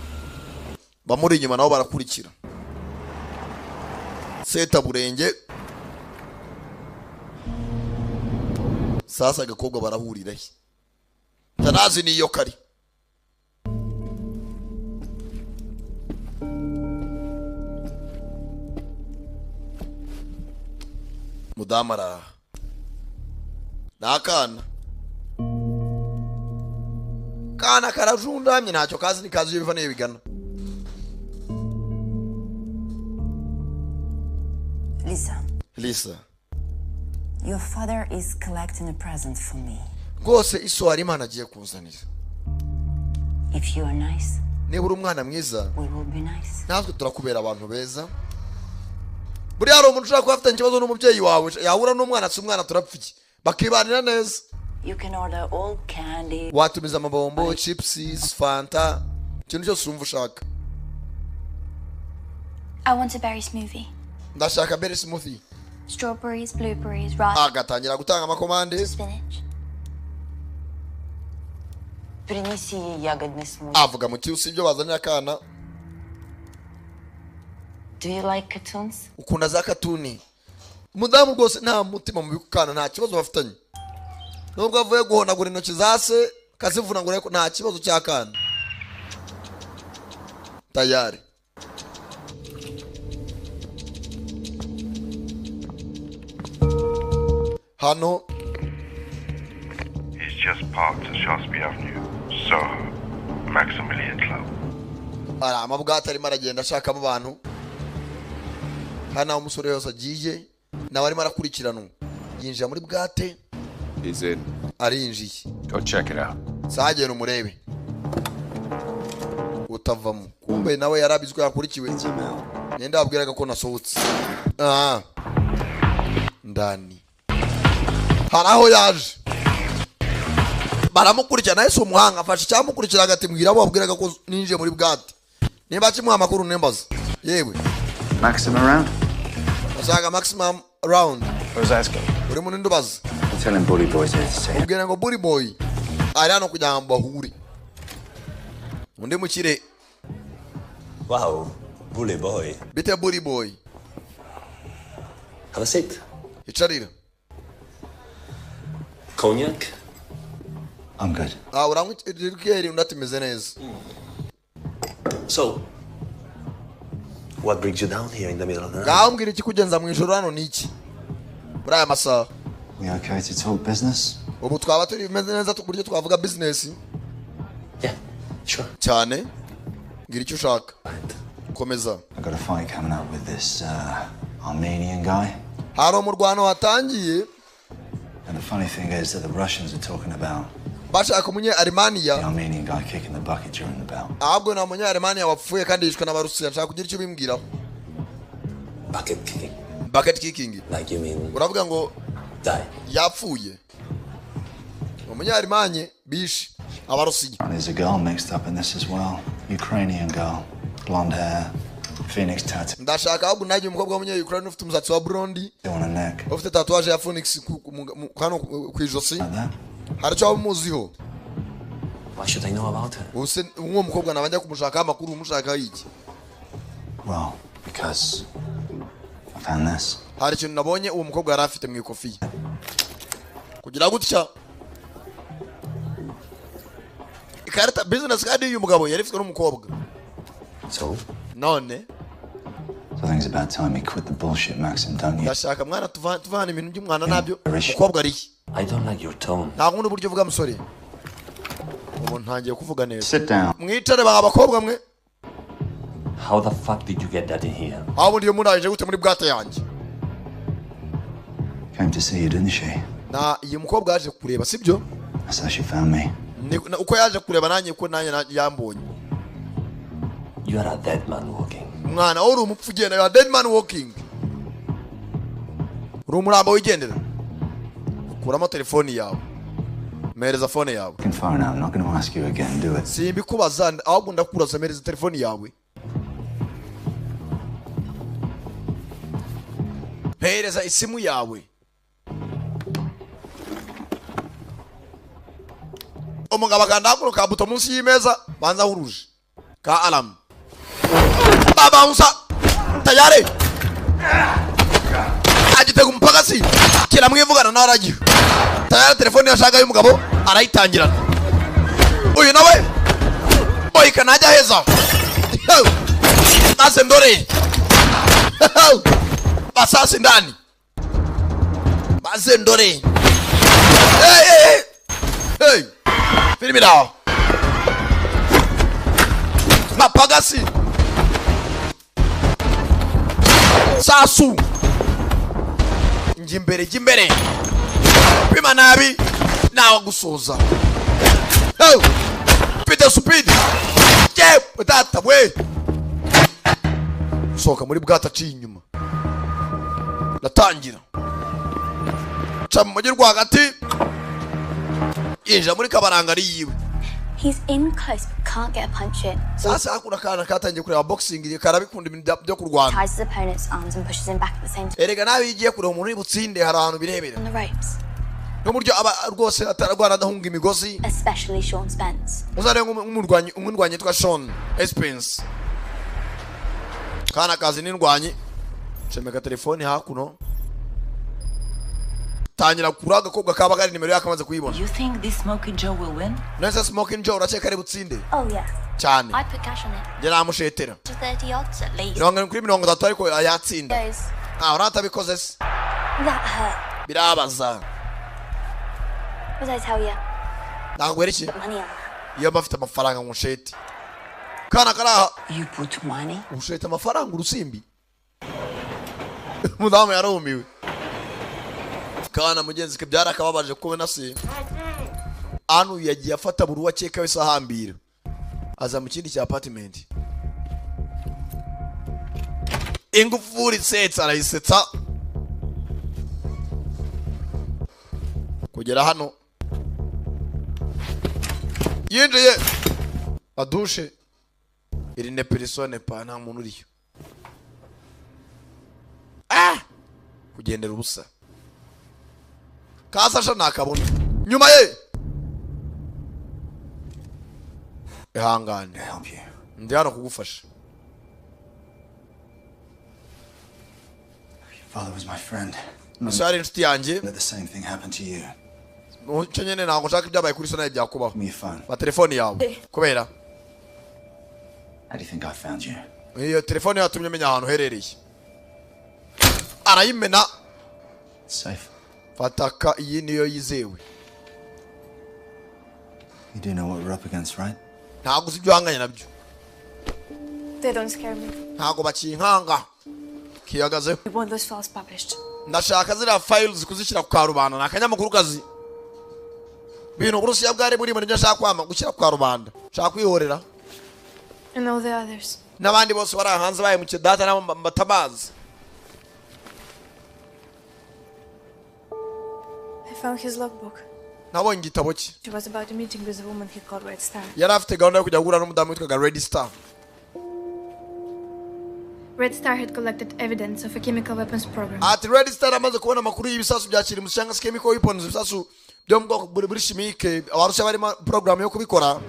Bamuri inyuma nabo barakurikira. Seta burenge. Sasa agakobwa barahurira he. Tanazi niyo kari. Mudamara. Nakana. Kana karajundamye ntacyo kazi ni kazi bivane bigana. Lisa. Your father is collecting a present for me. Gose iso hari Imana agiye kunzanira. If you are nice, niba uri umwana mwiza, we will be nice. natwe turakubera abantu beza. Buri hari umuntu ushaka afite ikibazo n'umubyeyi wawe, yahura n'umwana si umwana turapfiki. Bakibanira neza. You can order all candy. Watumiza amabombo, chips, fanta, ikintu cyose urumva ushaka. I want a berry smoothie. Ndashaka berry smoothie. Strawberries, blueberries, raspberries. Agatangira gutanga amakomande. Spinach. Принеси ей ягодный смузи. Avuga mu cyusi ibyo bazanira kana. Do you like cartoons? Ukunda za katuni. Mudamu rwose nta mutima mu bikukana nta kibazo bafitanye. Nubwo avuye guhonagura intoki zase kazivuna ngo ariko nta kibazo cyakana. Tayari. Hano. He's just parked at Shaftesbury Avenue, Soho, Maximilian Club. Ara amabwata arimo aragenda ashakamo abantu. Hana umusore yose agiye nawe arimo arakurikirana. Yinjira muri bwate. He's in. Arinjiye. Go check it out. Sagenda umurebe. Utavamo. Kumbe nawe yarabizwe yakurikiwe. Nenda abwiraga ko nasohotse. Ndani. Haraho yaje. Baramukurikirana Yesu umuhanga afashe cyamukurikira agati mbwira abo abwiraga ko ninjiye muri bwate. Niba kimuha amakuru nembaza. Yewe. Maximum around? Asaga maximum around. Where's Asko? Uri mu ndumbaza. Tell him Bully Boy's here to say. Ubwira ngo Bully Boy. Ari hano kugira ngo bahuri. Undi mukire. Wow, Bully Boy. Bite Bully Boy. Have a seat. Icharira. Cognac? I'm good. Uranywa irikeri unatimeze neza. So, what brings you down here in the middle of the night? Ngambwira iki kugenza mu ijoro hano niki? Muri aya masaha. We okay to talk business? ubu twaba turi bimeze neza tuburyo twavuga business. Yeah, sure. Cyane ngira icyo ushaka komeza. I got a fight coming up with this Armenian guy. Hari umurwano watangiye. And the funny thing is that the Russians are talking about bashaka umunye Armenia. The Armenian guy kicking the bucket during the bout. Ahubwo na umunye Armenia wapfuye kandi yishwe n'abarusiya. Nshaka kugira icyo bimbwira. Bucket kicking. Bucket kicking. Like you mean? Uravuga ngo die. Yapfuye. Umunye Armenia bishi abarusiya. There's a girl mixed up in this as well. Ukrainian girl, blonde hair, phoenix tattoo. Ndashaka ahubwo naje umukobwa w'umunye Ukraine ufite umusatsi wa blonde. On her neck. Ufite tatuage ya phoenix hano ku ijosi. Hari cyo umuziho. Why should I know about her? Use uwo mukobwa nabanja kumushaka amakuru umushaka yiki. Well, because I found this. Hari cyo nabonye uwo mukobwa yari afite mu ikofi. Kugira gutya. Ikarita business card y'uyu mugabo yari ifite n'umukobwa. So? So None. I think it's about time he quit the bullshit, Maxim, don't you? Ndashaka mwana tuvana ibintu by'umwana nabyo. Mukobwa ari. I don't like your tone. Nta kundi buryo uvuga musore. Ubu ntangiye kuvuga neza. Sit down. Mwitare abakobwa mwe. How the fuck did you get that in here? Aho ndiyo munaje gute muri bwate yanjye. Came to see you, didn't she? Na iyi mukobwa yaje kureba sibyo? That's how she found me. Uko yaje kureba nanjye ko nanjye yambonye. You are a dead man walking. Mwana uri umupfu ugenda, you are dead man walking. Uri umurambo wigendera. Kuramo telefoni yawe. Mereza phone yawe. You can phone out. I'm not going to ask you again, do it? Simbi kubaza ahubwo ndakuraza mereza telefoni yawe. Mereza isimu yawe. Umugabo akandakuro ka buto munsi y'imeza banza huruje. Ka alarm. Baba unsa tayari agitega umupagasi kiramwivugana naragiye tayari telefone yashaka y'umugabo arayitangirana uyu nawe boy kanajya heza nase ndore basasi ndani baze ndore hey filimi dawo mapagasi sasu njimbere pima nabi nawe gusoza pita supidi je data we soka muri bwata ci inyuma natangira cha mu mujyi rwagati yinja muri kabaranga ari yiwe. He's in close but can't get a punch in. Sasa hakuna kana katangiye kureba boxing karabikunda ibintu byo kurwana. Ties his opponent's arms and pushes him back at the same time. Erega nawe igiye kureba umuntu ibutsinde hari ahantu birebera. On the ropes. No muryo aba rwose ataragwana adahunga imigozi. Especially Sean Spence. Uzare umurwanyi twa Sean Spence. Kana kazi n'indwanyi. Chemeka telefone hakuno. Tangira kuraga ko gakaba gari nimero yakamaze kuyibona. You think this Smoking Joe will win? Nasa Smoking Joe uracheka ari butsinde. Oh yeah. Cyane. I put cash on it. Yera amushetera. 30 odds at least. Mirongo kuri 30 ariko yatsinda. Urata bikoze se. That hurt. Birabaza. What did I tell you? Nagwera iki? Put money on. Iyo bafite amafaranga mu sheti. Kana karaha. You put money? Usheta amafaranga urusimbi. Mudamu yarumiwe. Kana mugenzi ke byara akababaje ko na se. Anu yagiye afata buru wakeka wese ahambira. Aza mu kindi cya apartment. Ingufuri setsa arayisetsa. Kugera hano. Yinjiye. Adushe. Iri ne persone pa nta muntu uriyo. Kugendera ubusa. Kasasha nakabona. Nyuma ye. Ehangane. Help you. Ndi hano kugufasha. Your father was my friend. Musari inshuti yanjye. Let the same thing happen to you. Ncenyene nako shaka ibyabaye kuri sona byakubaho. Me phone. Ba telefone yawe. Kubera. How do you think I found you? Iyo telefone yatumye menya ahantu herereye. Arayimena. Safe. Fataka iyi niyo yizewe. You do know what we're up against, right? ntabwo uzi ibyo uhanganye nabyo. They don't scare me. ntabwo bakinkanga kihagazeho. We want those files published. ndashaka ziriya files kuzishyira ku karubanda. ni akanyamakuru kazi bintu Uburusiya bwari muri nibyo nshaka kwama gushyira ku karubanda. nshaka kwihorera And all the others. n'abandi bose bari hanze bahemukiye data nabo mbatabazi. I found his logbook. nabonye igitabo cye. She was about a meeting with a woman he called Red Star. yari afite gahunda yo kujya guhura n'umudamu witwaga Red Star. Red Star had collected evidence of a chemical weapons program. ati Red Star amaze kubona amakuru y'ibisasu bya kirimusi cyangwa se chemical weapons, ibisasu byo mu bwoko buri chimique abarusiya barimo program yo kubikora.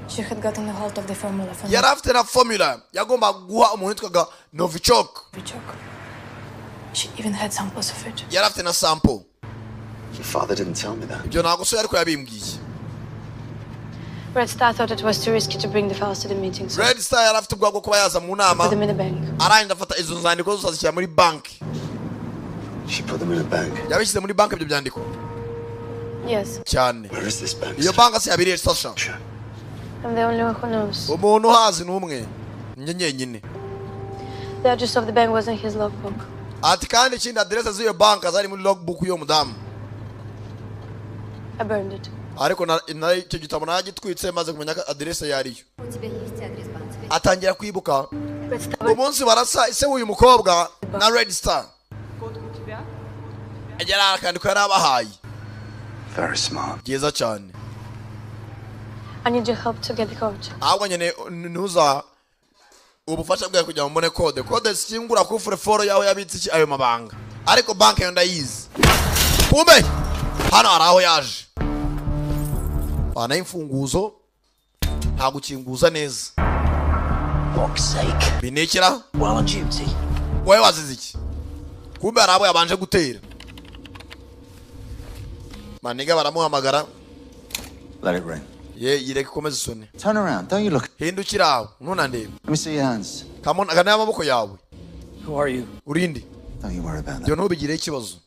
She had gotten a hold of the formula from yari afite na formula yagomba guha umuntu witwaga Novichok. She even had samples of it. yari afite na sample. Your father didn't tell me that. ibyo ntabwo so ariko yabimbwiye. Red Star thought it was too risky to bring the files to the meeting. So Red Star yari afite ubwoba bwo kuba yaza mu nama. put them in a bank. arangije afata izo nzandiko zose azishyira muri banki. She put them in a bank. yabishyize muri banki ibyo byandiko. Yes. cyane. Where is this bank? iyo banki se yabiriye sasha. I'm the only one who knows. umuntu uhazi ni umwe njye nyenyine. The address of the bank was in his logbook. ati kandi ikindi aderese z'iyo banki zari muri logbook y'uwo mudamu. I burned it. ariko icyo gitabo nagitwitse maze kumenya ko aderese yariyo. atangira kwibuka umunsi barasa ise w'uyu mukobwa na Red Star. yari akandiko yari abahaye. Very smart. byiza cyane. I need your help to get the code. ahubwo nyine ntuza ubufasha bwawe kugira ngo mbone kode. kode zikingura kufure foro yawe yabitse iki ayo mabanga. ariko banki yo ndayizi. kumbe hano hari aho yaje. bana imfunguzo nta gukinguza neza. binekera wowe wazize iki. kumbe hari abo yabanje gutera. maniga baramuhamagara. Let it ring. yireke ikomeze isoni. Turn around. Don't you look. hindukira aho ntunandebe. Let me see your hands. kana amaboko yawe. Who are you? urinde. Don't you worry about byo that. ntubigire ikibazo.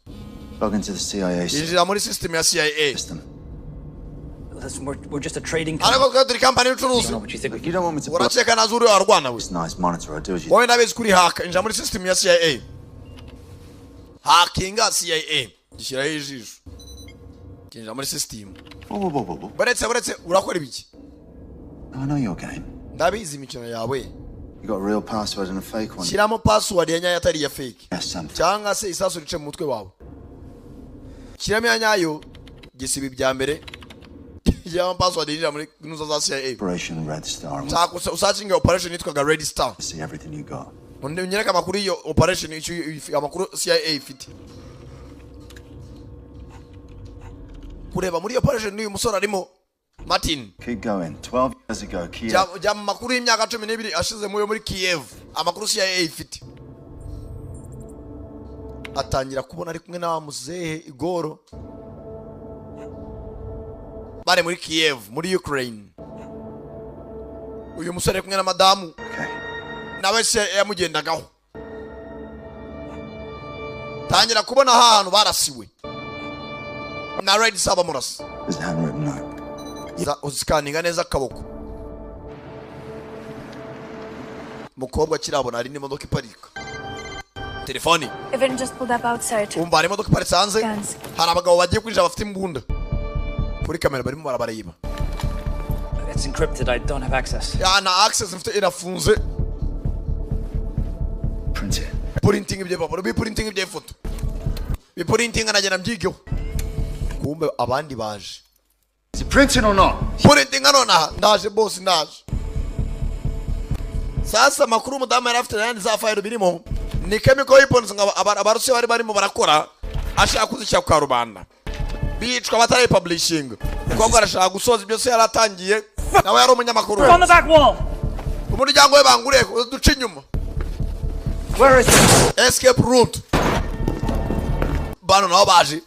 Log into the CIA system. yinjira muri system ya CIA. We're just a trading ariko turi company y'ubucuruzi. Look, you don't want me to. uraceka nazo uri warwana we. It's nice. Monitor. I do as you. wowe ndabizi kuri haka. injira muri system ya CIA. hakinga CIA. gishyiraho ijisho. kinjira muri system. baretse urakora ibiki. I know your game. ndabizi imikino yawe. You got a real password and a fake one. shyiramo password ya nyayo atari ya fake. Yes, something. cyangwa se isasu rice mu mutwe wawe. shyiramo ya nyayo gisiba ibya mbere. shyiramo password yinjira muri nuza za CIA. Operation Red Star. usacinga operation yitwaga Red Star. See everything you got. unyereka amakuru y'iyo operation amakuru CIA ifite. kureba muri operation n'uyu musore arimo Martin. Keep going. 12 years ago, Kiev. jya mu makuru y'imyaka 12 ashize muri Kiev. amakuru CIA ifite. atangira kubona ari kumwe na muzehe Igoro. bari muri Kiev muri Ukraine. uyu musore kumwe na madamu. nawe se yamugendagaho. tangira kubona ahantu barasiwe na Red Star bamurasa. There's a handwritten note. uzikaninga neza akaboko. mukobwa kirabona ari n'imodoka iparika. telefoni. Evan just pulled up outside. umva hari imodoka iparitse hanze. hari abagabo bagiye kwinjira bafite imbunda. kuri kamera barimo barabareba. It's encrypted. I don't have access. ya na access mfite irafunze. Print it. printing ibyo papuro printing ibyo foto. printing anagenda mbyigeho. kumbe abandi baje. Is it printed or not? printing anona ndaje boss ndaje. sasa makuru mudamu yari afite yandi za file birimo ni chemical weapons abarusiya bari barimo barakora ashaka kuzishyira kwa rubanda. bicwa batari publishing. kuko arashaka gusoza ibyo se yaratangiye. nawe yari umunyamakuru. On the back wall. umuryango we bangure duce inyuma. Where is it? Escape route. bano nabo baje.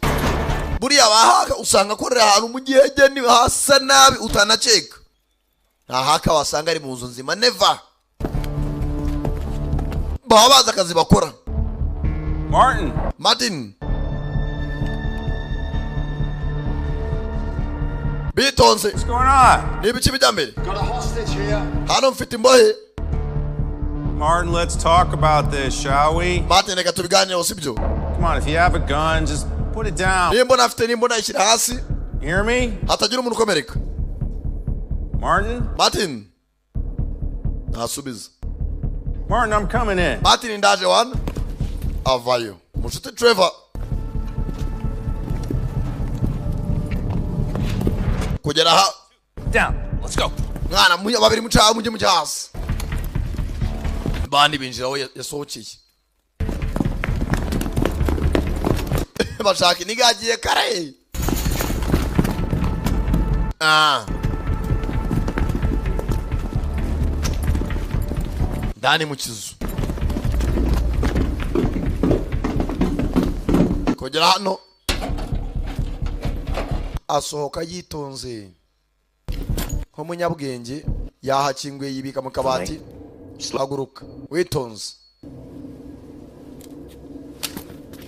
buriya bahaka usanga korera ahantu mu gihege ni hasa nabi utanaceka. nta haka wasanga ari mu nzu nzima never. baba bazi akazi bakora. Martin. bitonze. What's going on? Nibiki bijambere? Got a hostage here. Hano mfite imbohe. Martin, let's talk about this, shall we? Martin, reka tubiganire usibyo. Come on, if you have a gun, just put it down. Nimbona afite nimbona ishyira hasi. Hear me? Hatagira umuntu ukomereka. Martin. Asubiza. Martin, I'm coming in. Martin ndaje wana. Avayo. Mushuti Trevor. Kugera ha. Down. Let's go. Mwana muya babiri mucaha muje mujahasi. Bandi binjira aho yasohokeye. Bashaka nigagiye kare. Dani mu kizu. Kugera hano asohoka yitonze nk'umunyabwenge yahakingwe yibika mu kabati haguruka witonze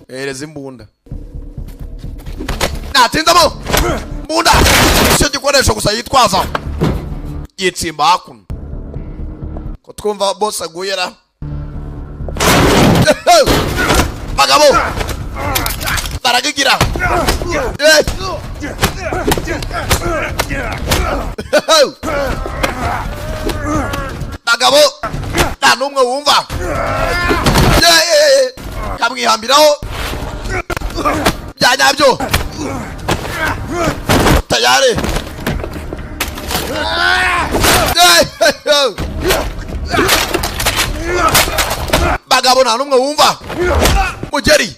ereza imbunda natindamo mbunda icyo gikoresho gusa yitwaza yitsimba hakuno ko twumva boss aguyera bagabo baragigira bagabo nta n'umwe wumva kamwihambiraho bya nyabyo tayari bagabo nta n'umwe wumva mugeri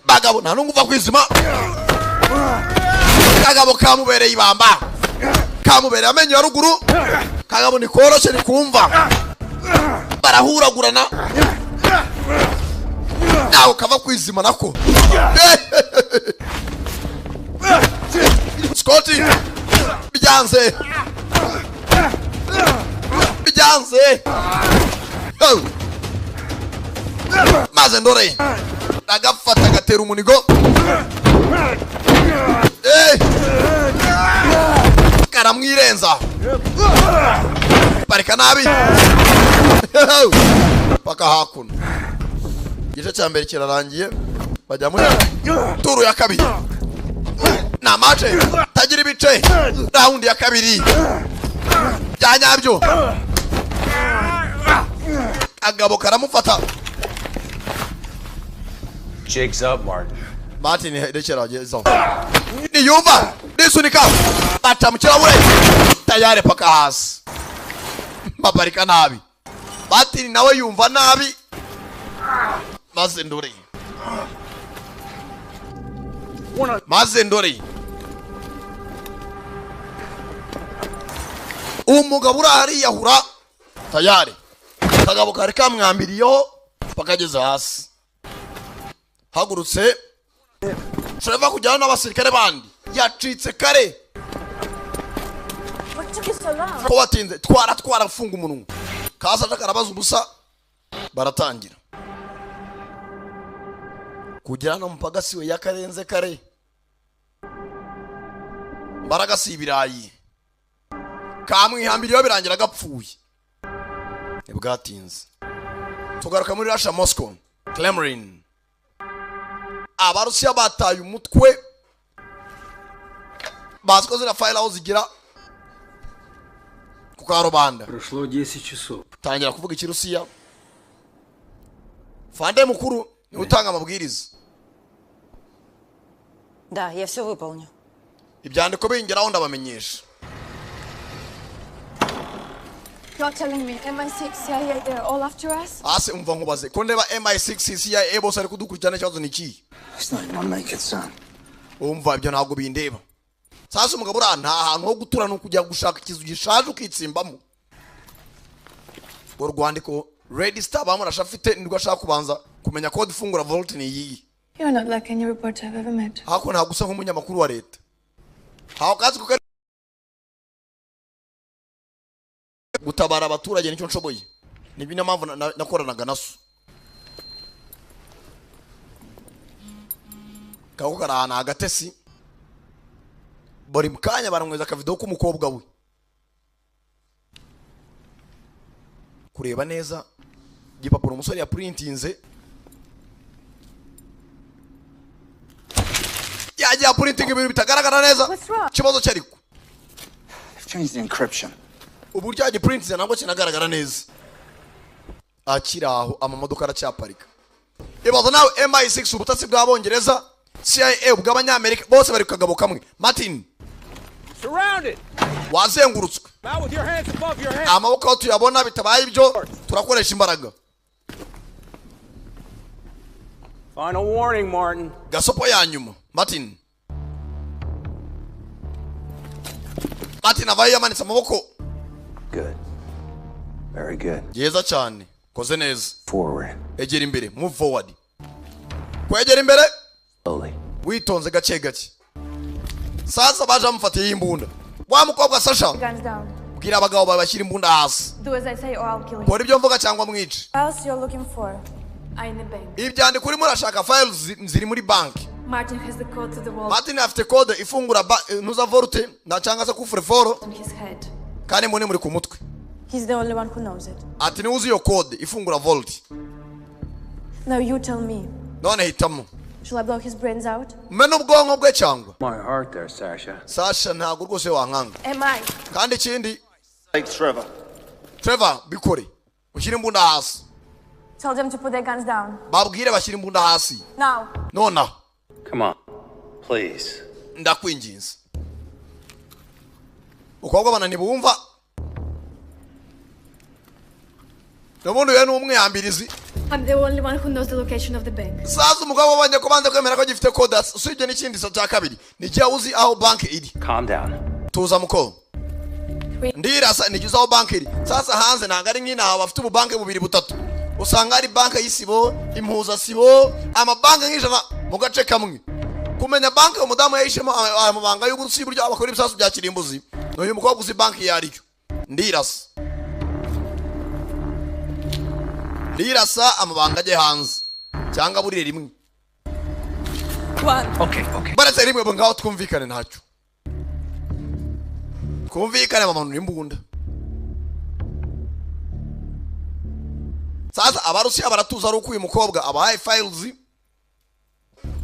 bagabo nta n'umwe uva kwizima kagabo kamubereye ibamba kamubereye amenyo ya ruguru kagabo ni koroshe ni kumva barahuragurana nawe kava kwizima nako Scotty byanze maze ndore agafata agatera umunigo karamwirenza parika nabi paka hakuno igice cya mbere kirarangiye bajya muri turu ya kabiri na match tagira ibice round ya kabiri bya nyabyo agabo karamufata Jig's up, Martin. Martin rekeragezo niyumva nisunika baca mu kirahure tayari paka hasi babarika nabi Martin nawe yumva nabi maze ndore umugabo urahari yahura tayari kagabo kari kamwambiriyeho pakageze hasi hagurutse Trevor kujyana n'abasirikare bandi yacitse kare ko watinze twara funga umunwa kaza karabaza ubusa baratangira kujyana umupagasi we yakarenze kare baragasi ibirayi kamwihambiriyeho birangira gapfuye bwatinze tugaruka muri Russia Moscow Kremlin abarusiya bataye umutwe bazikoze na file aho zigira ku karubanda Прошло 10 часов. Tangira kuvuga ikirusiya Fande mukuru ni utanga amabwiriza Да, я все выполню. Ibyandiko bingeraho ndabamenyesha You're telling me MI6, CIA, they're all after us? Ase umva nkubaze ko ndeba MI6 CIA bose ari kudukurikirana ikibazo niki It's not gonna make it, son. umva ibyo ntabwo bindeba sasa umugabo ura nta hantu ho gutura no kujya gushaka ikizu gishaje ukitsimbamo urwandiko Red Star bamurasha afite nirwo ashaka kubanza kumenya code fungura vault ni iyi You're not like any reporter I've ever met. hako nta gusa nk'umunyamakuru wa leta hawo kazi kuko gutabara abaturage nicyo nshoboye nibi na mpamvu nakoranaga naso kako karahana agatesi bari mukanya baramweza akavido k'umukobwa we kureba neza igipapuro umusore ya printinze yagiye printing ibintu bitagaragara neza kibazo cyariko changed the encryption. Uburyo yagiye printinze ntabwo kinagaragara neza akiraho amamodoka aracyaparika ibazo nawe MI6 ubutasi bw'abongereza CIA bw'abanyamerika bose bari kagabo kamwe Martin Surrounded. wazengurutswe Now with your hands above your head. amaboko tuyabona bitabaye ibyo turakoresha imbaraga Final warning, Martin. gasopo ya nyuma Martin avaye yamanitse amaboko Good. Very good. yeza cyane koze neza Forward. egera imbere move forward kwegera imbere Slowly. witonze gace gace sasa baje amufatiye imbunda wa mukobwa Sasha Guns down. bwira abagabo babashyira imbunda hasi Do as I say or I'll kill you. kora ibyo mvuga cyangwa mwice What else you're looking for? I'm in the bank. ibyandiko urimo urashaka files ziri muri banki Martin has the code to the wall Martin afite code ifungura ntuza volte na cyangwa se kufure foro on his head. kandi muri ku mutwe He's the only one who knows it. ati ni uzi iyo code ifungura volte Now you tell me. none hitamo Shall I blow his brains out? mena ubwonko bwe cyangwa My heart there, Sasha. Sasha ntabwo rwose wankanga Am I? kandi ikindi Take Trevor. Trevor bikore ushyire imbunda hasi Tell them to put their guns down. babwire bashyire imbunda hasi Now. nona Come on. Please. ndakwinginze ukobwa bana ntibumva n'ubundi we n'umwiyambirizi I'm the only one who knows the location of the bank. sasa umugabo wabonye ko banze kwemera ko gifite code usibye n'ikindi cya kabiri nijye uzi aho banki iri Calm down. tuza muko ndirasa nijye uzi aho banki iri sasa hanze ntabwo ari nk'inaha bafite ububanki bubiri butatu usanga ari banki y'isibo impuzasibo amabanki nk'ijana mu gace kamwe kumenya banki umudamu yahishemo amabanga y'uburusi buryo abakora ibisasu bya kirimbuzi n'uyu mukobwa uzi banki yariyo ndirasa amabanga ajye hanze cyangwa burire rimwe Okay. baretse rimwe bo ngaho twumvikane ntacyo twumvikane amamanura imbunda sasa abarusiya baratuza ari uko uyu mukobwa abahaye files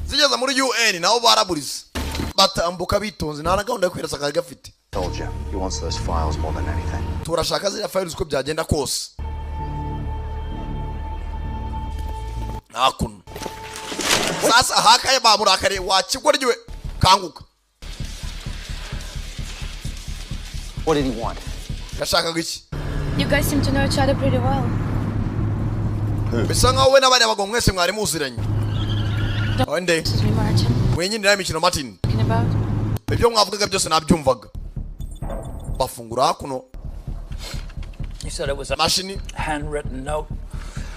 zigeze muri UN nabo baraburize batambuka bitonze nta na gahunda yo kwirasa kari gafite Told you. He wants those files more than anything. turashaka ziriya files uko byagenda kose hakuno sasa hakaye bamurakare wakigoryiwe kanguka What did he want? gashakaga iki You guys seem to know each other pretty well. bisa nkaho we n'abandi bagabo mwese mwari muziranye onde This is me, Martin. mwenyine ya mikino Martin Talking about. ibyo mwavugaga byose nabyumvaga bafungura hakuno You said it was a mashini handwritten note.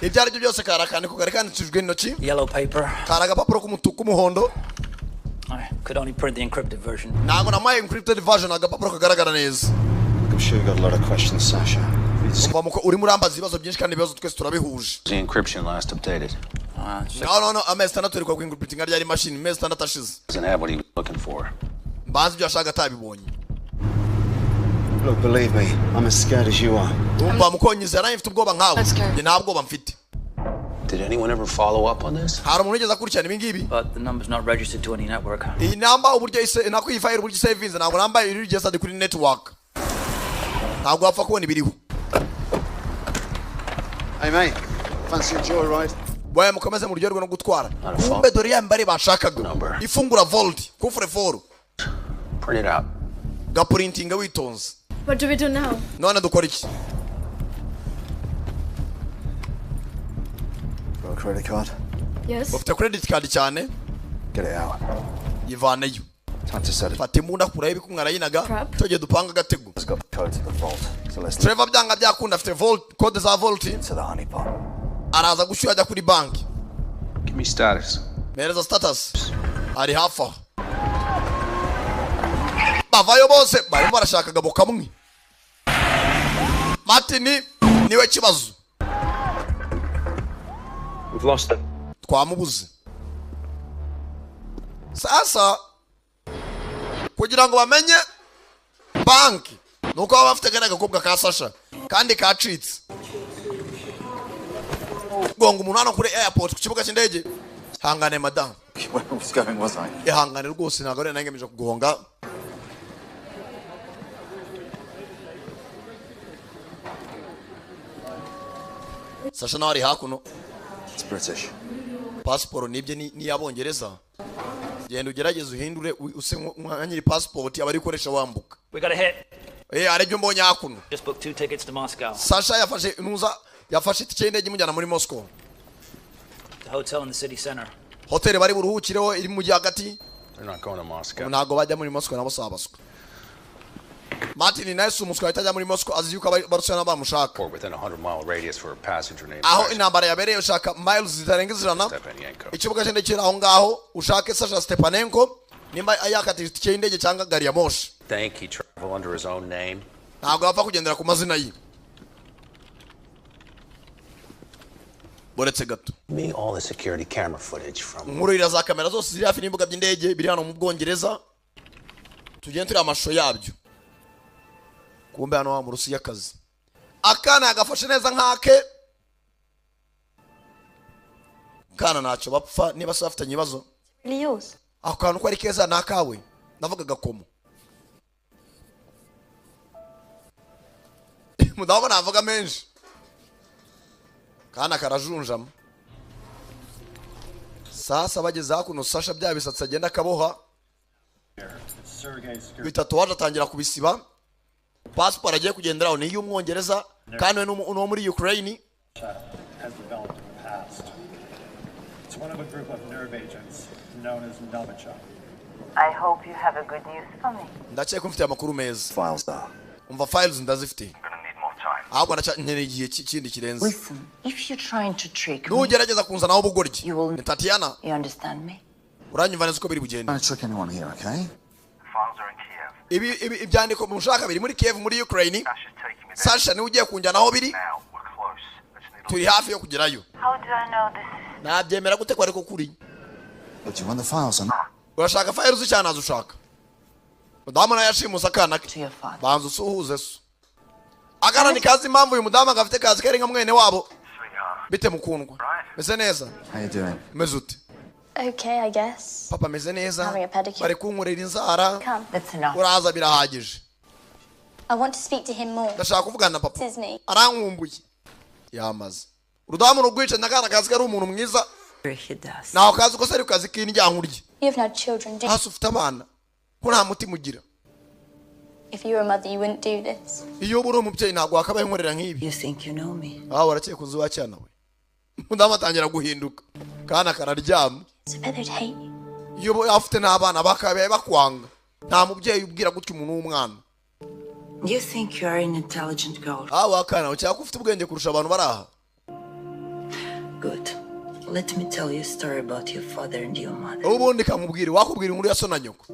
ibyo ari byo byose karakane ko kari kandikishijwe intoki Yellow paper. kari agapapuro k'umutuku k'umuhondo I could only print the encrypted version. ntabwo namuhaye encrypted version agapapuro kagaragara neza I'm sure you got a lot of questions, Sasha. umva muko urimo urambaza ibibazo byinshi kandi ibibazo twese turabihuje The encryption last updated. no amezi atandatu ariko kwingupitinga ryari mashini amezi atandatu ashize Doesn't have what he was looking for. mbanza ibyo yashaka atabibonye Look, believe me, I'm as scared as you are. umva mukonyiza nawe mfite ubwoba nkawe njye nta bwoba mfite Did anyone ever follow up on this? hari umuntu ugeze akurikirana ibi ngibi But the number's not registered to any network. iyi namba uburyo nako iyi fayiro uburyo isevinze ntabwo namba iri registered kuri network ntabwo wapfa kubona ibiriho Hey, mate. Fancy a joyride? boya mukomeze muryoherwe no gutwara kumbe dore ya mbare bashakaga ifungura vault kufure foro Print it out. gapurintinga witonze What do we do now? none dukora iki Got a credit card? Yes. ufite credit card cyane Get it out. yivaneyo Time to set it. fata imbunda kuraho ibikumwe arayinaga tujye dupanga agatego It's got the code to the vault. So let's Trevor byanga byakunda afite code za vault to the honeypot. araza gushyira ajya kuri banki Give me status. mereza status ari hafi aho bavayo bose barimo barashaka agabo kamwe Martin niwe kibazo We've lost them. Twamubuze. Sasa kugira ngo bamenye banki nuko baba bafite kariya gakobwa ka Sasha kandi kacitse. Gonga umuntu hano kuri airport ku kibuga cy'indege. Hangane madam. Where was going, was I? Ihangane rwose ntabwo ari nangemeje kugonga. Sasha nawe ari hakuno. It's British. Passport nibye ni yabongereza. Genda ugerageze uhindure use nkanyiri passport abari koresha wambuka. We got a hit. Arebyo mbonye hakuno. Just booked 2 tickets to Moscow. Sasha yafashe itike y'indege imujyana muri Moscow. The hotel in the city center. Hotel bari buruhukireho iri mu hagati. They're not going to Moscow. Ntago bajya muri Moscow nabo sabaswa. Martin Nice umuswa itajya muri Moscow azi yuko barusana bamushaka. Within a 100-mile radius for a passenger named Aho intambara yabereye ushaka miles zitarenga ijana. Ikibuga cy'indege kiri aho ngaho ushake Sasha Stepanenko nimba yakatije itike y'indege cyangwa gari ya moshi. Think he traveled under his own name. Ntabwo yapfa kugendera ku mazina ye. Boretse gato. Me all the security camera footage from. Nkuru za kamera zose ziri hafi n'imbuga by'indege biri hano mu Bwongereza. Tugende turi amashusho yabyo. Kumbe hano wa mu Rusiya kazi. Akana agafashe neza nkake. Kana naco bapfa niba safitanye ibibazo. Really yours? Akantu ko ari keza nakawe. Navuga gakomo. Mudabo navuga menshi. Kana karajunjama. Sasa bageze hakuno Sasha bya bisatsi agenda kaboha. Bitatu waje atangira kubisiba. Passport agiye kugenderaho ni y'Umwongereza kandi no muri Ukraine. Has developed in the past. It's one of a group of nerve agents known as Novichok. I hope you have a good news for me. Ndakeka mfite amakuru meza. Files though. Umva files ndazifite. Ahubwo ndacyankeneye igihe kindi kirenze. Listen, if you're trying to trick me, nugerageza kunzana aho bugoryi. Ni Tatiana. You understand me? Uranyumva neza uko biri bugende. Don't trick anyone here, okay? Files are in Kiev. Ibi ibyandiko mushaka biri muri Kiev muri Ukraine. Sasha ni ugiye kunjana aho biri. Turi hafi yo kugerayo. How do I know this? Nabyemera gute ko ariko kuri. But do you want the files or not? Urashaka files cyane azushaka. Mudamu na yashimusa kana ke. Banzu suhuze so. Akana ni kazi impamvu uyu mudamu agafite kazi kari nka mwene wabo. Bite mukundwa. Meze neza. How you doing? Mezute. Okay, I guess. Papa meze neza. Having a pedicure. Bari kunkorera inzara. Come. That's enough. Uraza birahagije. I want to speak to him more. Ndashaka kuvugana na papa. Disney. Arankumbuye. Yamaze. Urudamu rugwica ndakana kazi kari umuntu mwiza. He does. Naho kazi ko sari kazi kinjyankurye. You have no children, do you? Hasi ufite abana. Ko nta mutima ugira. If you were a mother, you wouldn't do this. Iyo buri umubyeyi ntabwo wakabaye nkorera nk'ibi. You think you know me? Warakeye kuzi wacyana we. Mudamu atangira guhinduka. Kana kararyama. So bet they'd hate you. Iyo afite n'abana bakabaye bakwanga. Nta mubyeyi ubwira gutyo umuntu w'umwana. You think you are an intelligent girl? Wakana ucyaka ufite ubwenge kurusha abantu baraha. Good. Let me tell you a story about your father and your mother. Ubundi kamubwire wakubwira inkuru ya so na nyoko.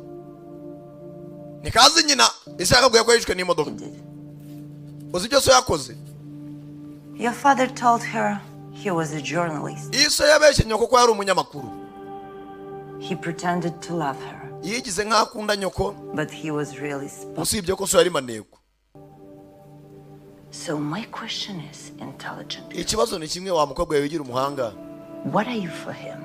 Nikazi nyina ishaka bwiye ko yishwe n'imodoka. Uzi ibyo so yakoze? Your father told her he was a journalist. Iso yabeshye nyoko ko yari umunyamakuru. He pretended to love her. Yigize nk'akunda nyoko. But he was really spoiled. Usibye ko so yari maneko. So my question is intelligent. Ikibazo ni kimwe wa mukobwa wigira umuhanga. What are you for him?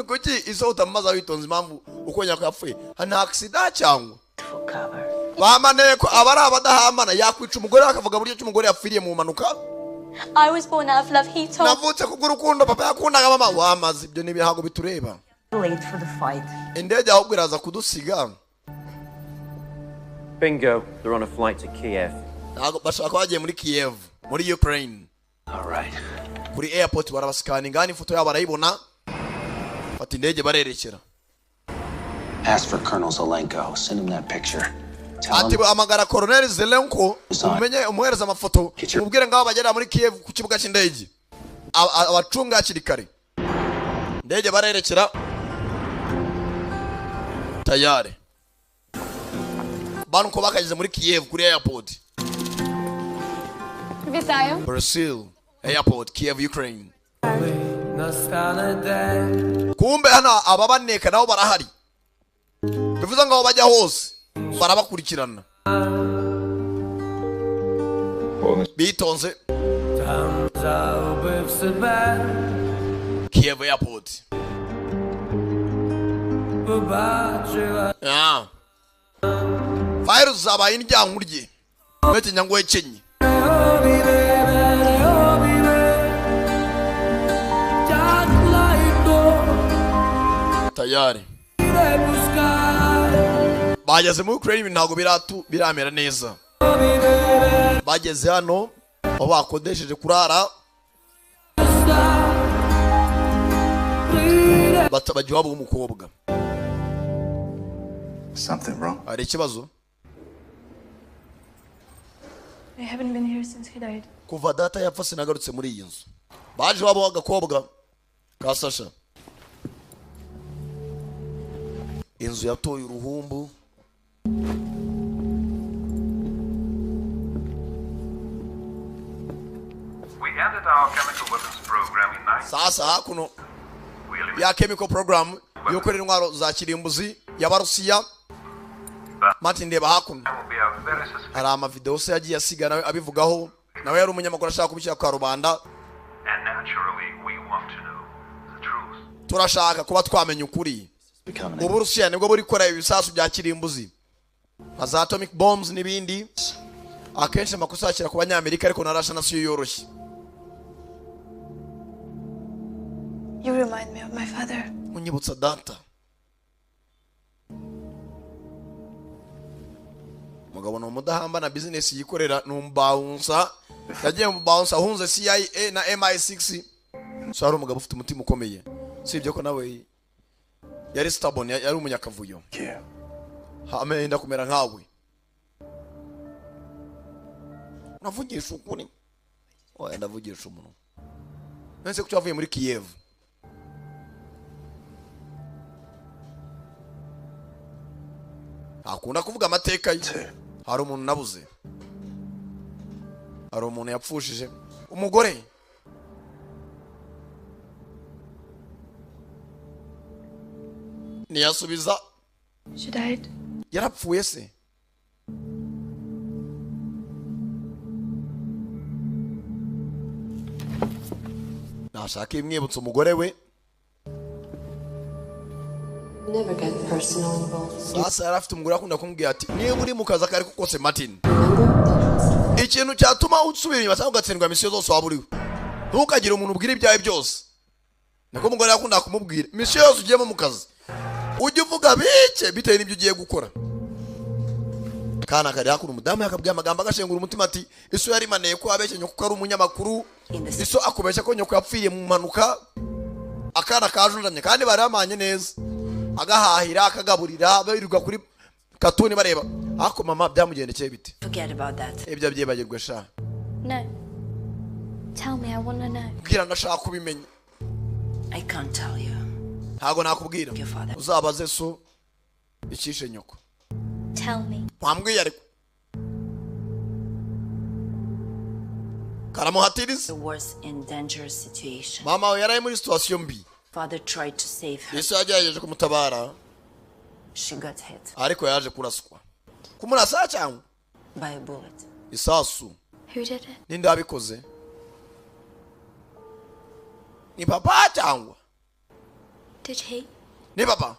Kuki iso utamaza witonze impamvu uko nyako yapfuye? Hana accident cyangwa? For cover. Bamaneko abari abadahamana yakwica umugore akavuga buryo cy'umugore yapfiriye mu manuka. I was born out of love, he told. Navutse kugurukundo papa yakundaga mama wamaze ibyo nibihago bitureba. Late for the fight. Indege ahubwo iraza kudusiga. Bingo, they're on a flight to Kiev. Bashaka bagiye muri Kiev, muri Ukraine. All right. Kuri airport barabascanning ngani foto yabo barayibona. Fata indege barerekera. Ask for Colonel Zelenko. Send him that picture. Ati amagara Colonel Zelenko umenye umuhereza amafoto. Mubwire ngaho bagera muri Kiev ku kibuga cy'indege. Abacunga kirikare. Indege barerekera. Tayari. Banko bakageze muri Kiev kuri airport. Вітаю. Brazil, airport, Kiev, Ukraine. kumbe hana ababaneka nabo barahari bivuze ngo bajya hose barabakurikirana bitonze Kiev Airport. Yeah. Virus zabaye indyankurye mete nyango ekenye tayari bageze muri Ukraine ntago biramera neza bageze hano aho bakodesheje kurara batabagiye wabo umukobwa Something wrong? Ari ikibazo I haven't been here since he died. kuva data yapfa sinagarutse muri iyi nzu baje wabo agakobwa ka Sasha inzu yatoye uruhumbu We ended our chemical weapons program in 19... sasa hakuno ya chemical program yokorera intwaro za kirimbuzi y'abarusiya Martin ndeba hakuno hari amavideo se yagiye asiga nawe abivugaho nawe yari umunyamakuru ashaka kubishyira kwa rubanda turashaka kuba twamenya ukuri uburusiya nibwo buri gukora ibisasu bya kirimbuzi nka za atomic bombs n'ibindi akenshi amakosa yakira ku banyamerika ariko na Russia nasiyo yoroshye You remind me of my father. munyibutsa data mugabo no mudahamba na business yikorera numbaunsa yagiye mu bounce ahunze CIA na MI6 so ari umugabo ufite umutima ukomeye sibye ko nawe yari stubborn yari umunyakavuyo amenda kumera nkawe navugisha ukuri oya ndavugisha umuntu nese kucyo avuye muri Kiev akunda kuvuga amateka ye hari umuntu nabuze hari umuntu yapfushije umugore niyasubiza She died. yarapfuye se nashaka imwibutsa umugore we Never get personal involved. sasa yari afite umugore akunda kumubwira ati niba uri mu kazi akari kose Martin ikintu cyatuma usubira inyuma cyangwa ugatsindwa misiyo zose waba uriho ntukagire umuntu ubwira ibyawe byose niko umugore yakunda kumubwira misiyo yose ugiyemo mu kazi ujye uvuga bike bitewe n'ibyo ugiye gukora kana kari hakuru umudamu yakabwiye amagambo agashengura umutima ati iso yari maneye ko abeshye nyoko ari umunyamakuru iso akubeshya ko nyoko yapfiye mu mpanuka akana kajunjanye kandi bari bamanye neza agahahira akagaburira birirwa kuri katuni bareba ako mama byamugendekeye bite Forget about that. ibyo byibagirwe sha No. Tell me, I want to know. bwira ndashaka kubimenya I can't tell you. ntago nakubwira uzabaze so ikishe nyoko Tell me. wambwiye ariko karamuhatiriza She was in dangerous situation. mama we yari muri situation mbi Father tried to save her. Yesu yagerageje kumutabara She got hit ariko yaje kuraswa kumurasa cyangwa by a bullet. isasu Who did it? ninde wabikoze ni papa cyangwa Did he? ni papa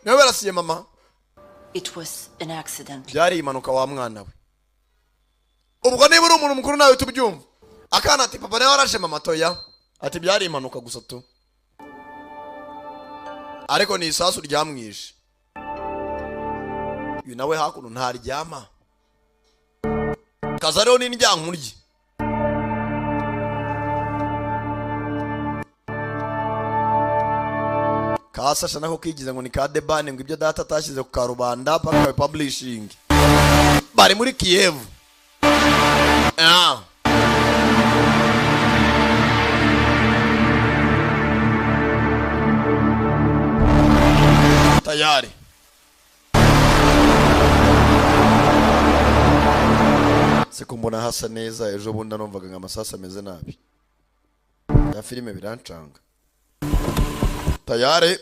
niwe barasiye mama It was an accident. byari impanuka wa mwana we ubwo niba uri umuntu mukuru nawe tubyumva akana ati papa nawe warashe mama toya ati byari impanuka gusa tu ariko ni isasu ryamwishe uyu nawe hakuno ntaryama kaza rero n'indyankurye kasasha nako kigize ngo ni ka debane ngo ibyo data atashyize ku karubanda paka publishing bari muri Kiev tayari siko mbona hasa neza ejo bundi numvaga ngo amasasa ameze nabi ya filime birancanga tayari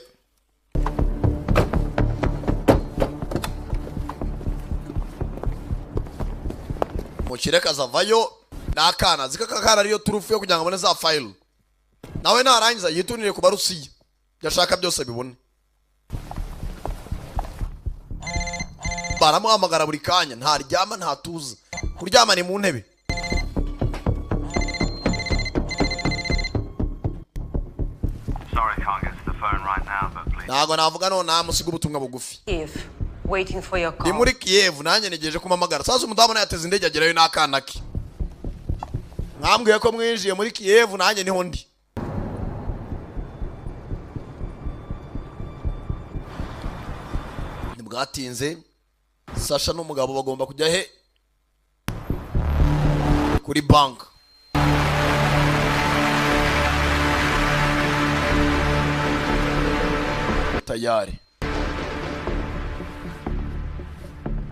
mukireka zavayo n'akana zikakakara ariyo turufu yo kugira ngo abone za file nawe narangiza yitunire ku barusiya yashaka byose bibone baramuhamagara buri kanya ntaryama ntatuza kuryama ni mu ntebe ntago navuga none namusiga ubutumwa bugufi Waiting for your call. Ndi muri Kiev nanjye negeje kumamagara sasa umudamu yateze indege agerayo n'akana ke mwambwiye ko mwinjiye muri Kiev nanjye niho ndi nibwatinze Sasha n'umugabo bagomba kujya he kuri bank tayari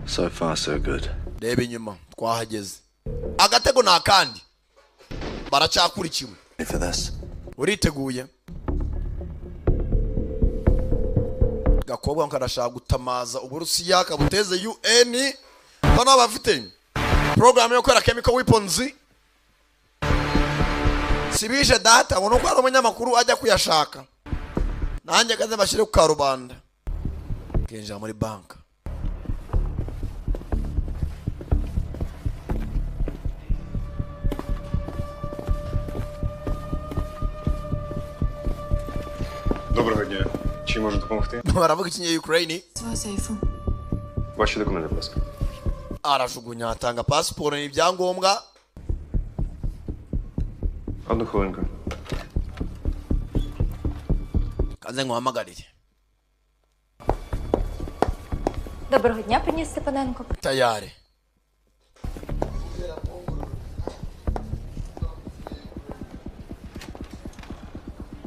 So far, so good. reba inyuma twahageze agatego nakandi baracyakurikiwe For this. uriteguye gakobwa nkarashaka gutamaza uburusiya kabuteze UN bano bafite program yo kwera chemical weapons sibije data ngo nuko ari umunyamakuru ajya kuyashaka nanjye kaze bashire ku karubanda kenja muri bank Доброго дня. Чим можу допомогти? baravuga ikinye Ukraine Свого сейфу. Ваші документи, будь ласка. arajugunya atanga passport n'ibyangombwa Одну хвилинку. kaze nguhamagarire Доброго дня, пані Степаненко. tayari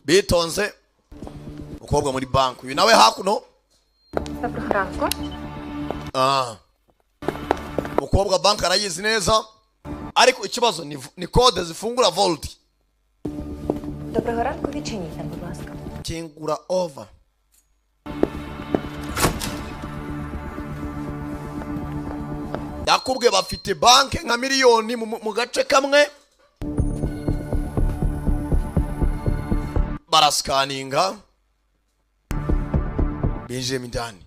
bitonze ukobwa muri bank uyu nawe hakuno Доброго ранку. umukobwa bank arayizi neza ariko ikibazo ni code zifungura vault Доброго ранку, відчиніть нам, будь ласка. kingura over yakubwe bafite banke nka miliyoni mu gace kamwe barasikaninga binjiye indani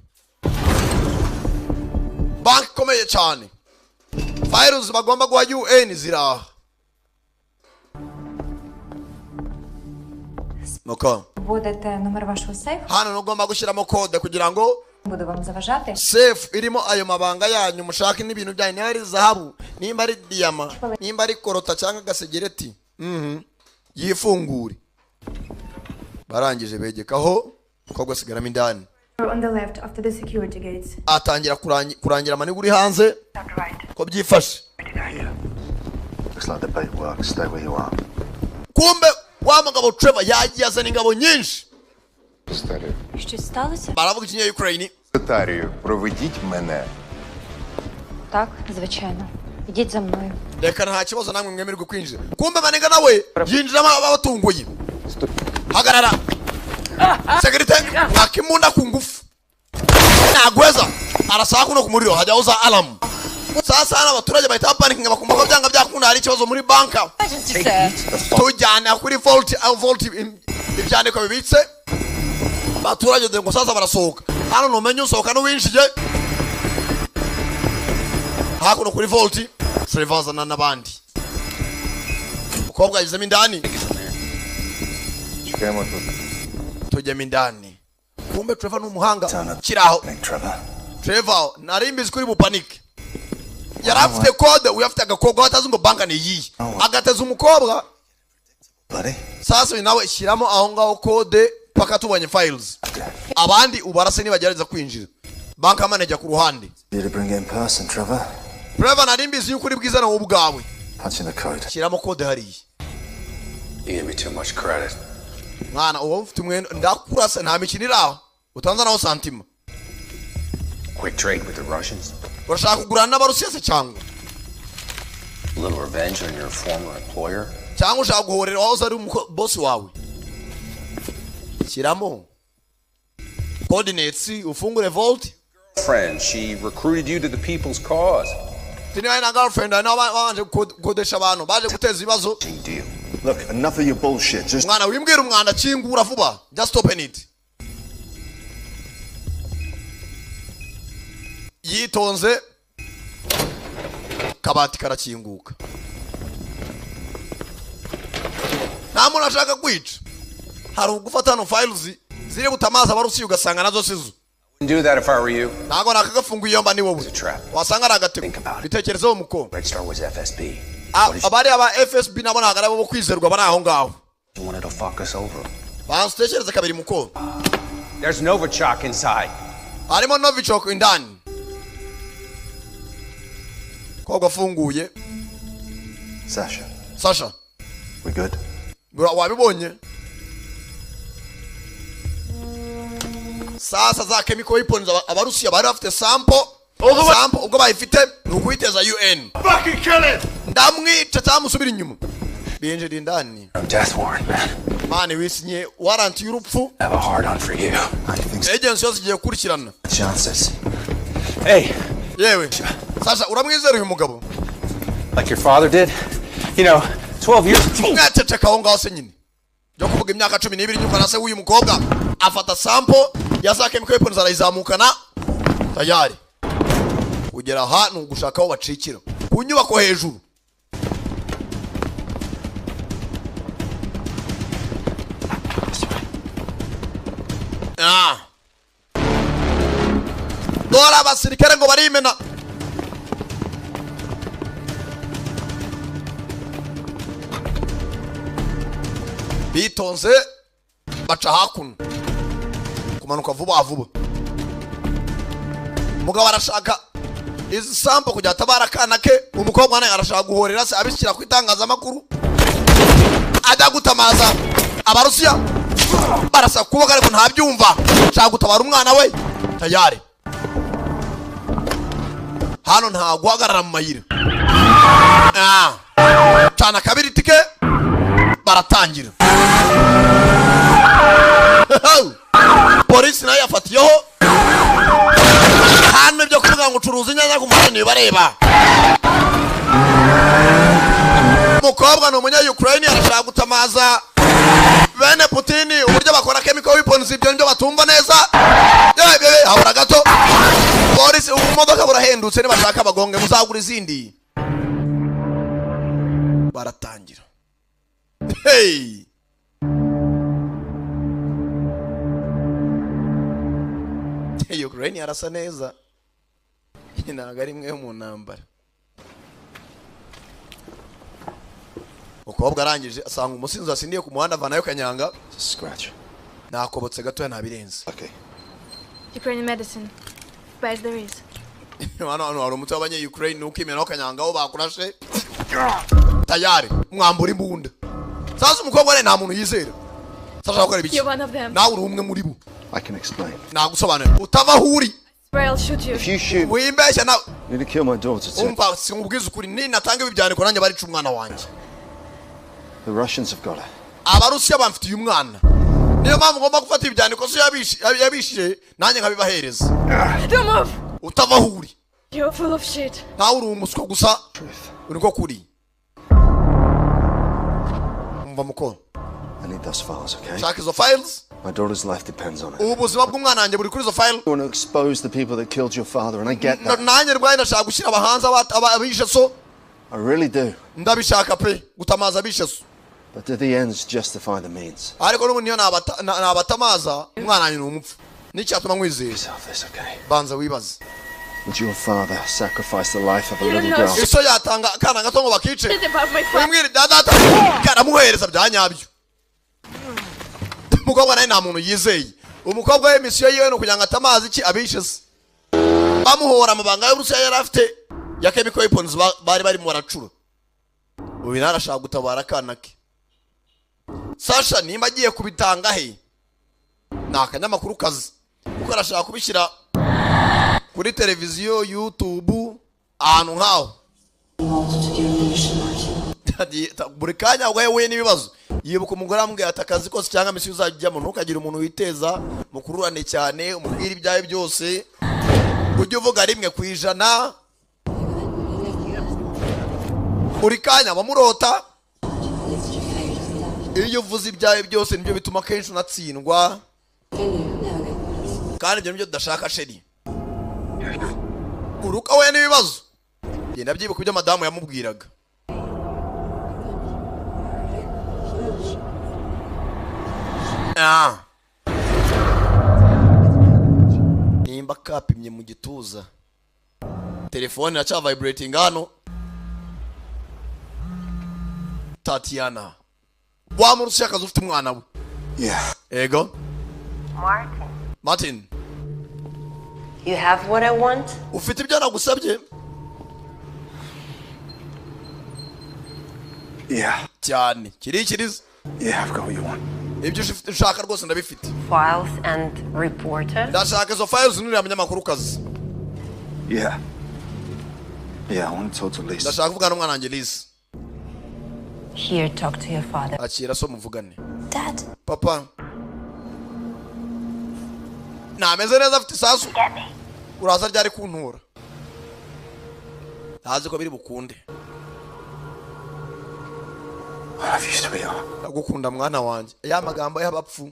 banki ikomeye cyane files bagomba guha UN ziraha nuko Будете номер вашого сейфу? hano nugomba gushyiramo code kugira ngo Буду вам заважати. safe irimo ayo mabanga yanyu mushaka n'ibintu byanyu niba ari zahabu nimba ari diyama nimba ari korota cyangwa gasegereti yifungure barangije begekaho kogwa sigaramo indani On the left after the security gates. atangira kurangira amaniga uri hanze ko byifashe Looks like the bait works. Stay where you are. kumbe wa mugabo Trevor yagiye azana ingabo nyinshi Щось сталося? baravuga ikinya Ukraine Секретарію, проведіть мене. Так, звичайно. Ідіть за мною. reka nta kibazo namwe mwemererwe kwinjira kumbe maniga nawe yinjiramo abatunguye hagarara sekirite mwakimunda ku ngufu nagweza arasaba kuno ku muriro hajya uza alarm sasa hano abaturage bahita panikinga bakumva ko byanga byakunda hari ikibazo muri banka tujyana kuri vault ibyandiko bibitse abaturage dore ngo sasa barasohoka hano numenye usohoka n'uwinjiye hakuno kuri vault Trevor n'abandi umukobwa yizemo indani Чекаємо тут. tujyemo indani kumbe Trevor n'umuhanga kiraho Trevor narimbizi kuri bupanike yari afite code uyafite agakobwa batazi ngo banka ni iyi agateza umukobwa sasa uyu nawe shyiramo aho ngaho code paka tubonye files abandi ubarase nibagerageza kwinjira banka manager ku ruhande You to bring it in person, Trevor. Trevor narimbizi y'ukuri bwiza nawe ubwawe Punch in the code. shyiramo code hariya You give me too much credit. mwana uwo mfite umwenda ndakurase nta mikino iraho utanza naho santima Quick trade with the Russians. urashaka kugurana n'abarusiya se cyangwa A little revenge on your former employer. cyangwa ushaka guhorera wahoze ari boss wawe shyiramo coordinates ufungure vault. Friend, she recruited you to the people's cause. Tiniwe na girlfriend na wanje kodesha abantu baje guteza ibibazo. Look, enough of your bullshit. Just Mwana wimbwira umwanda kingura vuba. Just open it. Yitonze kabati karakinguka. Nta muntu ashaka kwica. Hari ugufata no files ziri butamaza abarusi ugasanga nazo sizo. Wouldn't do that if I were you. Nago nakagafunguye yomba ni wowe. Wasanga ari agatego. Bitekerezo umuko. Red Star was FSB. Abari aba FSB nabo nagara bo kwizerwa bari aho ngaho. You wanted to fuck us over. Bastekereza kabiri muko. There's Novichok inside. Harimo Novichok indani. Ko gafunguye. Sasha. We good? Wabibonye? Sasa za chemical weapons abarusiya bari bafite sample ubwo bayifite nukwiteza UN. Fucking kill him. Ndamwica tamusubira inyuma. Binjira indani. Death warrant, man. Mani wisinye warrant y'urupfu. I have a hard on for you. Agency yose igiye kurikirana. Chances. Hey. Yewe. Sasha uramwizera uyu mugabo? Like your father did? You know, 12 years. Mwateka aho ngaho se nyine. Yo kuvuga imyaka 12 nyuma na se w'uyu mukobwa afata sample ya za chemical weapons arayizamukana tayari. Kugera hano gushaka aho bacikira. Ku nyubako hejuru. Dora abasirikare ngo barimena. Bitonze baca hakuno. Kumanuka vuba vuba. Mugabo arashaka izi sample kujya tabara kana ke umukobwa naye arashaka guhorera se abishyira ku itangazamakuru. Ajya gutamaza abarusiya barasa kuboga ariko ntabyumva. Ashaka gutabara umwana we tayari. Hano nta guhagarara mu mayira. Cana kabiri tike baratangira. Polisi nayo yafatiyeho. Hano ibyo kuvuga ngo ucuruza inyanya ku muhanda bareba. Mukobwa no munya Ukraine arashaka gutamaza bene Putin uburyo bakora chemical weapons ibyo nibyo batumva neza. Habura gato. Polisi umumodoka burahendutse nibashaka bagonge muzagura izindi. Baratangira. Hey. Ukraine arasa neza. Ntago ari mwe mu ntambara. Ukobwa arangije asanga umusinzi asindiye ku muhanda vanayo kanyanga. Scratch. Nakobotse gato ntabirenze. Okay. Ukrainian medicine. Where's the is? Hano hari umuti w'abanye Ukraine ukimena kanyanga aho bakurashe. Tayari mwambura imbunda. Sasa umukobwa ne nta muntu yizera. Sasa akora ibiki? Nawe uri umwe muri bo. I can explain. Nagusobanura. Utava huri. I'll shoot you. If you shoot, wimbeshya na you need to kill my daughter too. Umva singubwiza ukuri ni natanga ibibyandiko nanjye bari umwana wanjye. The Russians have got her. Abarusiya bamfitiye umwana. Niyo mpamvu ngomba gufata ibibyandiko so yabishije nanjye nkabibahereza. Don't move. Utava huri. You're full of shit. Nawe uri umuswa gusa. Uri ko kuri. Umva muko. I need those files, okay? Shaka izo files. My daughter's life depends on it. Ubuzima bw'umwana wanjye buri kuri izo file. I want to expose the people that killed your father, and I get that. Nanjye rwaye ndashaka gushyira abahanza abishe so. I really do. Ndabishaka pe gutamaza bishe so. But do the ends justify the means? Ariko n'ubu niyo nabatamaza umwana wanjye n'umupfu. N'icyatuma nkwizeye. Banza wibaze. Would your father sacrifice the life of a little girl? Iso yatanga kana gato ngo bakice. Wimwiri data karamuhereza byanyabyo. Umukobwa naye nta muntu yizeye. Umukobwa we misiyo yiwe no kunyanga atamazi iki abishe se. Bamuhora amabanga y'Uburusiya yari afite ya chemical weapons bari mu baracura. Ubu narashaka gutabara kana ke. Sasha nimba agiye kubitanga he? Na akanyamakuru kazi. Kuko arashaka kubishyira kuri televiziyo, YouTube, ahantu nkaho. Buri kanya wewe n'ibibazo. yibuka umugore amubwira ati akazi kose cyangwa misi uzajyamo ntukagire umuntu witeza mukururane cyane umubwire ibyawe byose ujye uvuga rimwe ku ijana buri kanya bamurota iyo uvuze ibyawe byose nibyo bituma kenshi unatsindwa kandi ibyo nibyo tudashaka sheri uruka we n'ibibazo genda byibuka ibyo madamu yamubwiraga nimba kapimye mu gituza telefone iraca vibrating hano Tatiana wamurusha akazi ufite umwana we ego Martin You have what I want? ufite ibyo nagusabye cyane kirikiriza I've got what you want. ibyo ushaka rwose ndabifite Files and reporters? ndashaka izo files n'uriya munyamakuru kazi I want to talk to Lisa. ndashaka kuvugana n'umwana wanjye Lisa Here, talk to your father. akira so muvugane Dad. papa nameze neza afite isasu uraza ryari kuntura ntazi ko biri bukunde ndagukunda mwana wanjye ya magambo y'abapfu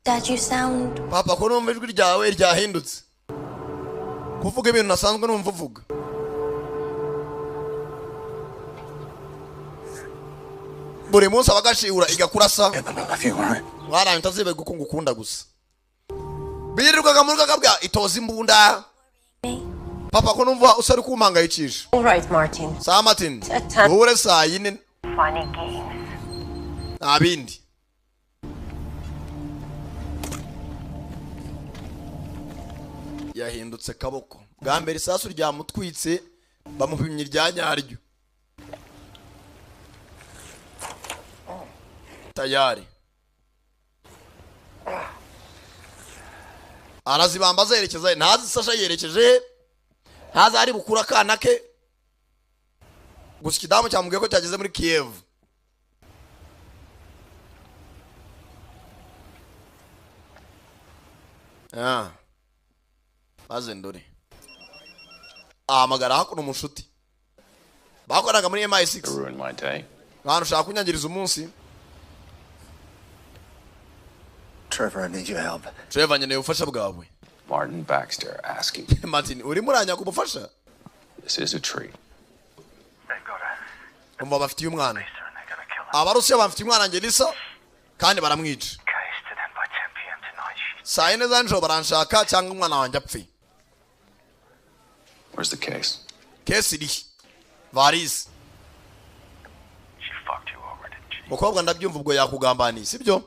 Dad, you sound... papa ko numva ijwi ryawe ryahindutse kuvuga ibintu nasanzwe numva uvuga buri munsi abagashihura igakurasa mwana wanjye utazibagirwa ko ngukunda gusa birirwaga mu rugaga bwa itoza imbunda papa ko numva usari kumpangayikisha All right, Martin. saa Martin uhure saa yine Funny games. nta bindi yahindutse kaboko bwa mbere isasu ryamutwitse bamupimye irya nyaryo tayari arazibamba azerekeza ntazi sasha yerekeje ntazi ari bukura akana ke gusa ikidamu cyamubwiye ko cyageze muri Kiev maze ndore ahamagara hakuno umushuti bakoraga muri MI6 mwana ushaka kunyangiriza umunsi Trevor, I need your help. Trevor, nkeneye ubufasha bwawe. Martin Baxter asking. Martin, urimo uranyaka ubufasha? This is a treat. Umva bafitiye umwana. Abarusiya bafitiye umwana Ngelisa kandi baramwica. Saa yine za nijoro baranshaka cyangwa umwana wanjye apfe. Where's the case? Case iri. Varize. Mukobwa ndabyumva ubwo yakugambaniye, sibyo?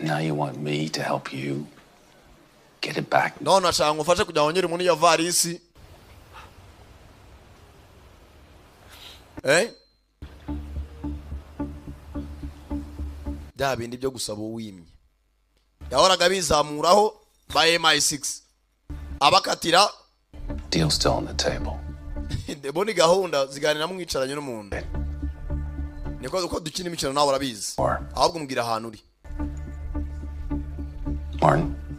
Now you want me to help you get it back? No, nashaka ngufashe kujya wongera muri ya varisi. Da bindi byo gusaba uwimye. Yahoraga bizamuraho ba MI6. Abakatira deal still on the table. Ndeboni gahunda ziganira mwicaranye n'umuntu. Niko uko dukina imikino nawe urabizi. Ahubwo mbwira ahantu uri.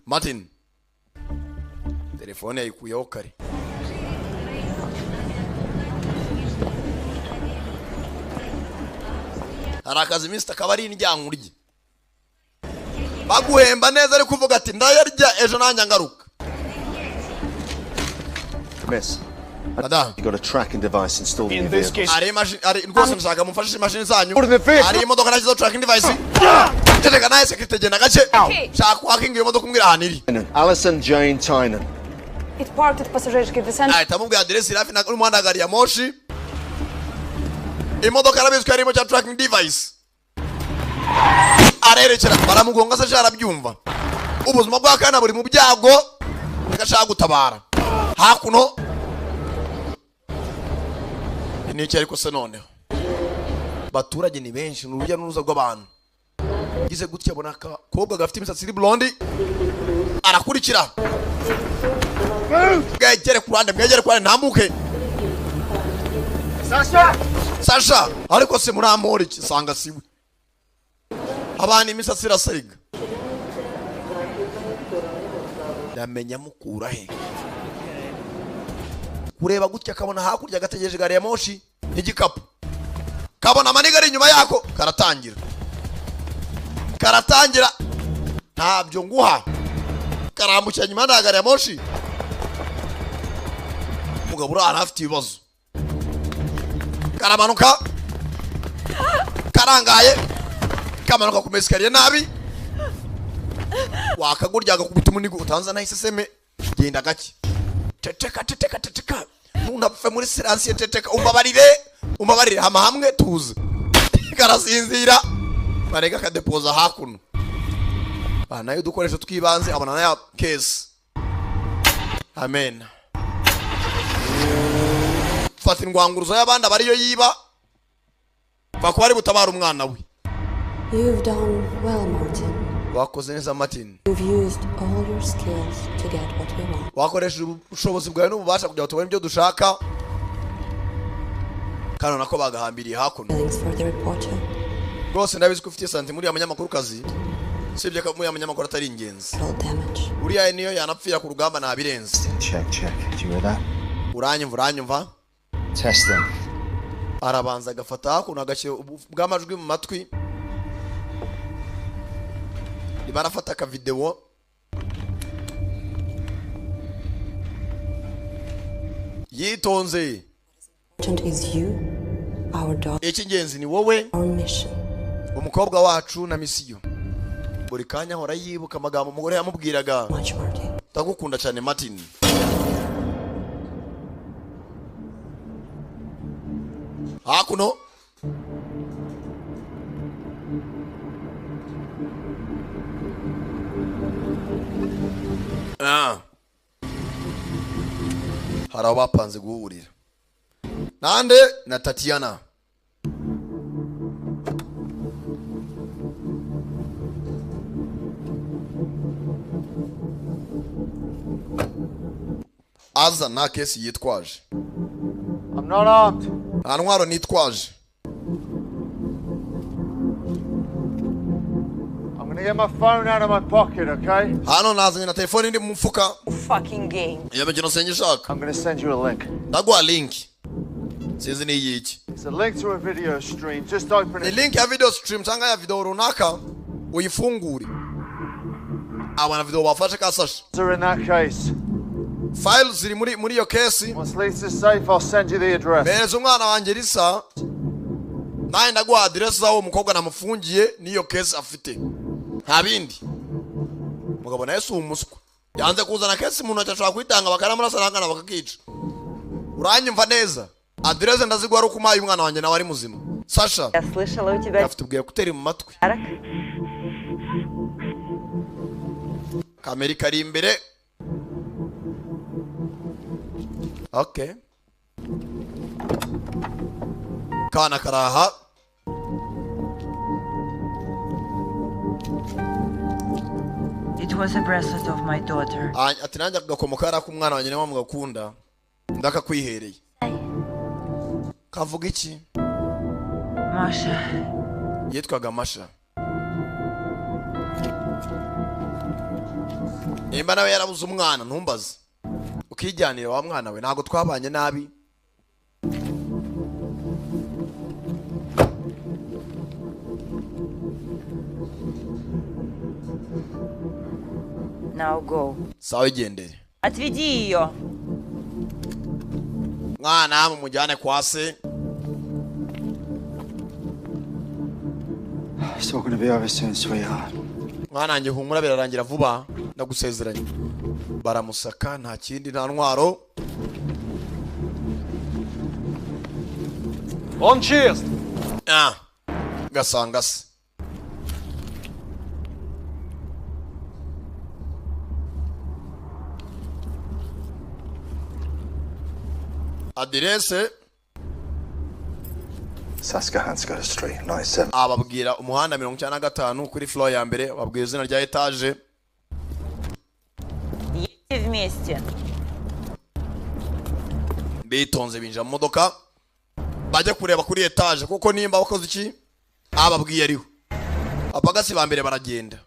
Martin. Telefone yayikuyeho kare. Arakaza iminsi akaba ari indyankurye. Baguhemba neza ari kuvuga ati ndayarya ejo nanjye ngaruka. Miss, you got a tracking device installed in this vehicle. Ari rwose nshaka mufashe imashini zanyu. Ari imodoka nagize tracking device. Tegeka naye security genda gace. Shaka kwakinga iyo modoka umbwira ahantu iri. Alison Jane Tynan. It parked at пассажирской descent. Ay, tamubwira address irafi na umuhanda gari ya moshi. Imodoka arabizwe harimo cya tracking device. Arerekera baramugonga se cyarabyumva. Ubuzima bwa kana buri mu byago ngashaka gutabara. Hakuno ni cyari ko se noneho. Baturage ni benshi n'urujya n'uruza rw'abantu. Gize gutya bona ka kobwa gafite imisatsi iri blonde arakurikira. Mwegere kurande ntamuke. Sasha ariko se muri amore kisanga siwe abana imisatsi irasariga yamenya mukura he kureba gutya kabona hakurya gategereje gari ya moshi n'igikapu kabona amaniga ari inyuma yako karatangira ntabyo nguha karambukira nyuma na gari ya moshi mugabo uri afite ibibazo karamanuka karangaye kamanuka ku mesikariye nabi wakagurya agakubita umunigo utanza nahise seme genda gake teteka ntunapfe muri siransiye teteka umbabarire hama hamwe tuze karasinzira barega kadepoza hakuno nayo dukoresha twibanze abona nayo case amen fata ingwanguruzo y'abandi abariyo yiba bakuba ari butabara umwana we. You've done well, Martin. wakoze neza Martin. You've used all your skills to get what we want. wakoresha ubushobozi bwawe n'ububasha kugira ngo tubone ibyo dushaka kandi nako bagahambiriye hakuno. Thanks for the reporter. rwose ndabizi ko ufite santi muri abanyamakuru kazi sibye ko muri abanyamakuru atari ingenzi. uriya niyo yanapfira ku rugamba nabirenze. Check. Do you hear that? uranyumva Testing. arabanza agafata hakuno agashyira bw'amajwi mu matwi barafata ka video yitonze. icy'ingenzi ni wowe umukobwa wacu na misiyo. buri kanya ahora yibuka amagambo umugore yamubwiraga ndagukunda cyane Martin. hakuno hari aho bapanze guhurira nande na Tatiana. aza nta kesi yitwaje. I'm not armed. nta ntwaro nitwaje. I'm gonna get my phone out of my pocket, okay? hano nazanye na telefone indi mu mufuka. Fucking game. iyo mikino sengishaka. I'm gonna send you a link. ndaguha link. sinzi ni yiki. It's a link to a video stream. Just open it. ni link ya video stream cyangwa ya video runaka uyifungure. abana video bafashe kasashe. So in that case. Files ziri muri iyo case. Once Lisa's safe, I'll send you the address. Meza umwana wanjye Lisa. naye ndaguha address zawo umukobwa namufungiye niyo case afite. nta bindi. mugabo naye si umuswa. yanze kuzana case umuntu atashobora kwitanga bakaramurasa nangana bakakica. uranyumva neza. Address ndazigwa ari ukumaye umwana wanjye nawe ari muzima. Sasha. Я слышала, у тебя afite ubwiye kuteri mu matwi. kamera kari imbere. Okay. kana karaha. It was a bracelet of my daughter. ati nanjye agakomoka yari akumwana wanjye nawe mugakunda ndakakwihereye. kavuga iki? Masha. yitwaga Masha. nimba nawe yarabuze umwana ntumbaze ukijyanira wa mwana we ntago twabanye nabi. Now go. sawa igendere. Отведи ее. mwana mumujyane kwa se. It's all gonna be over soon, sweetheart. mwana wanjye humura birarangira vuba ndagusezeranye. baramusaka nta kindi nta ntwaro. On cheers. gasanga se. adirese Susquehanna Street, 97. ababwira umuhanda 95 kuri floor ya mbere. babwira izina rya etage. Едьте вместе. bitonze binjira mu modoka bajya kureba kuri etage kuko nimba wakoze iki ababwiye ariho. apagasi ba mbere baragenda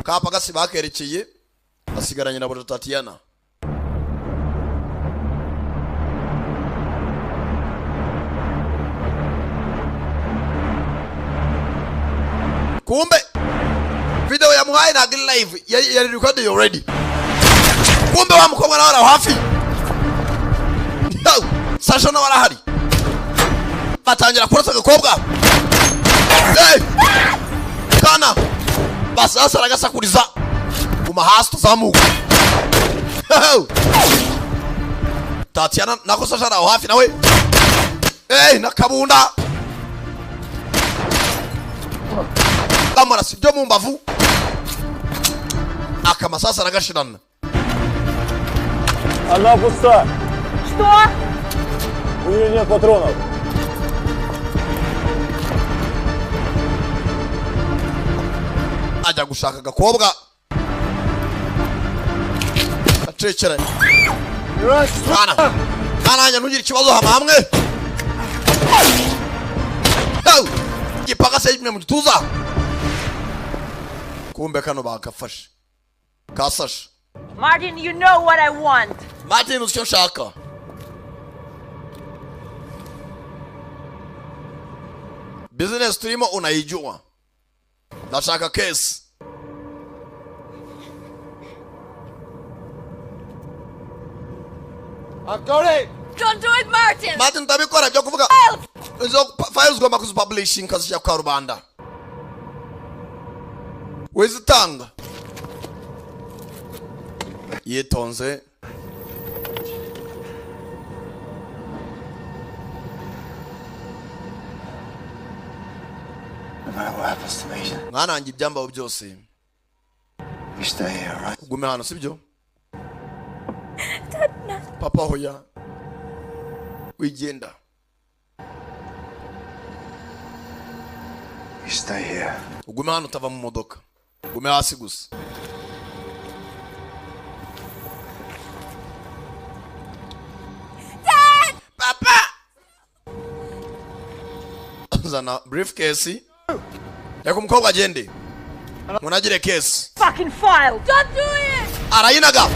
kapagasi bakerekeye asigaranye na Buja Tatiana. Kumbe video ya muhaye na live ya recorded already. Kumbe wa mukobwa na wala hafi. Sasha na wala hari. Batangira kurasa gakobwa. Hey! Kana. Basasa ragasakuriza. Kuma hasi tuzamuka. Tatiana nako Sasha na hafi nawe. Hey, nakabunda. Kamara sibyo mu mbavu. Akamasasa ragashirana. Она пуста. Что? У нее нет патронов. Ajya gushaka gakobwa. Acecere. Ana ntugire ikibazo hamwe. Gipaka se imwe mu gituza. Kumbe kano bakafashe. Kasashe. Martin, you know what I want. Martin uzi icyo nshaka. Business turimo unayijua. Ndashaka case. I've got it. Don't do it, Martin. Martin tabikora byo kuvuga. Izo files goma kuzi publishing kazi ya karubanda. Wezitanga. Yetonze. No matter what happens to me, Mwana ngi byamba byose. you stay here, right? Gume hano sibyo? Papa hoya. Wigenda. You stay here. Gume hano tava mu modoka. Gume hasi gusa. Dad! Papa! Zana briefcase. Yako mkobwa agende. Munagire case. Fucking file. Don't do it! Arayinaga.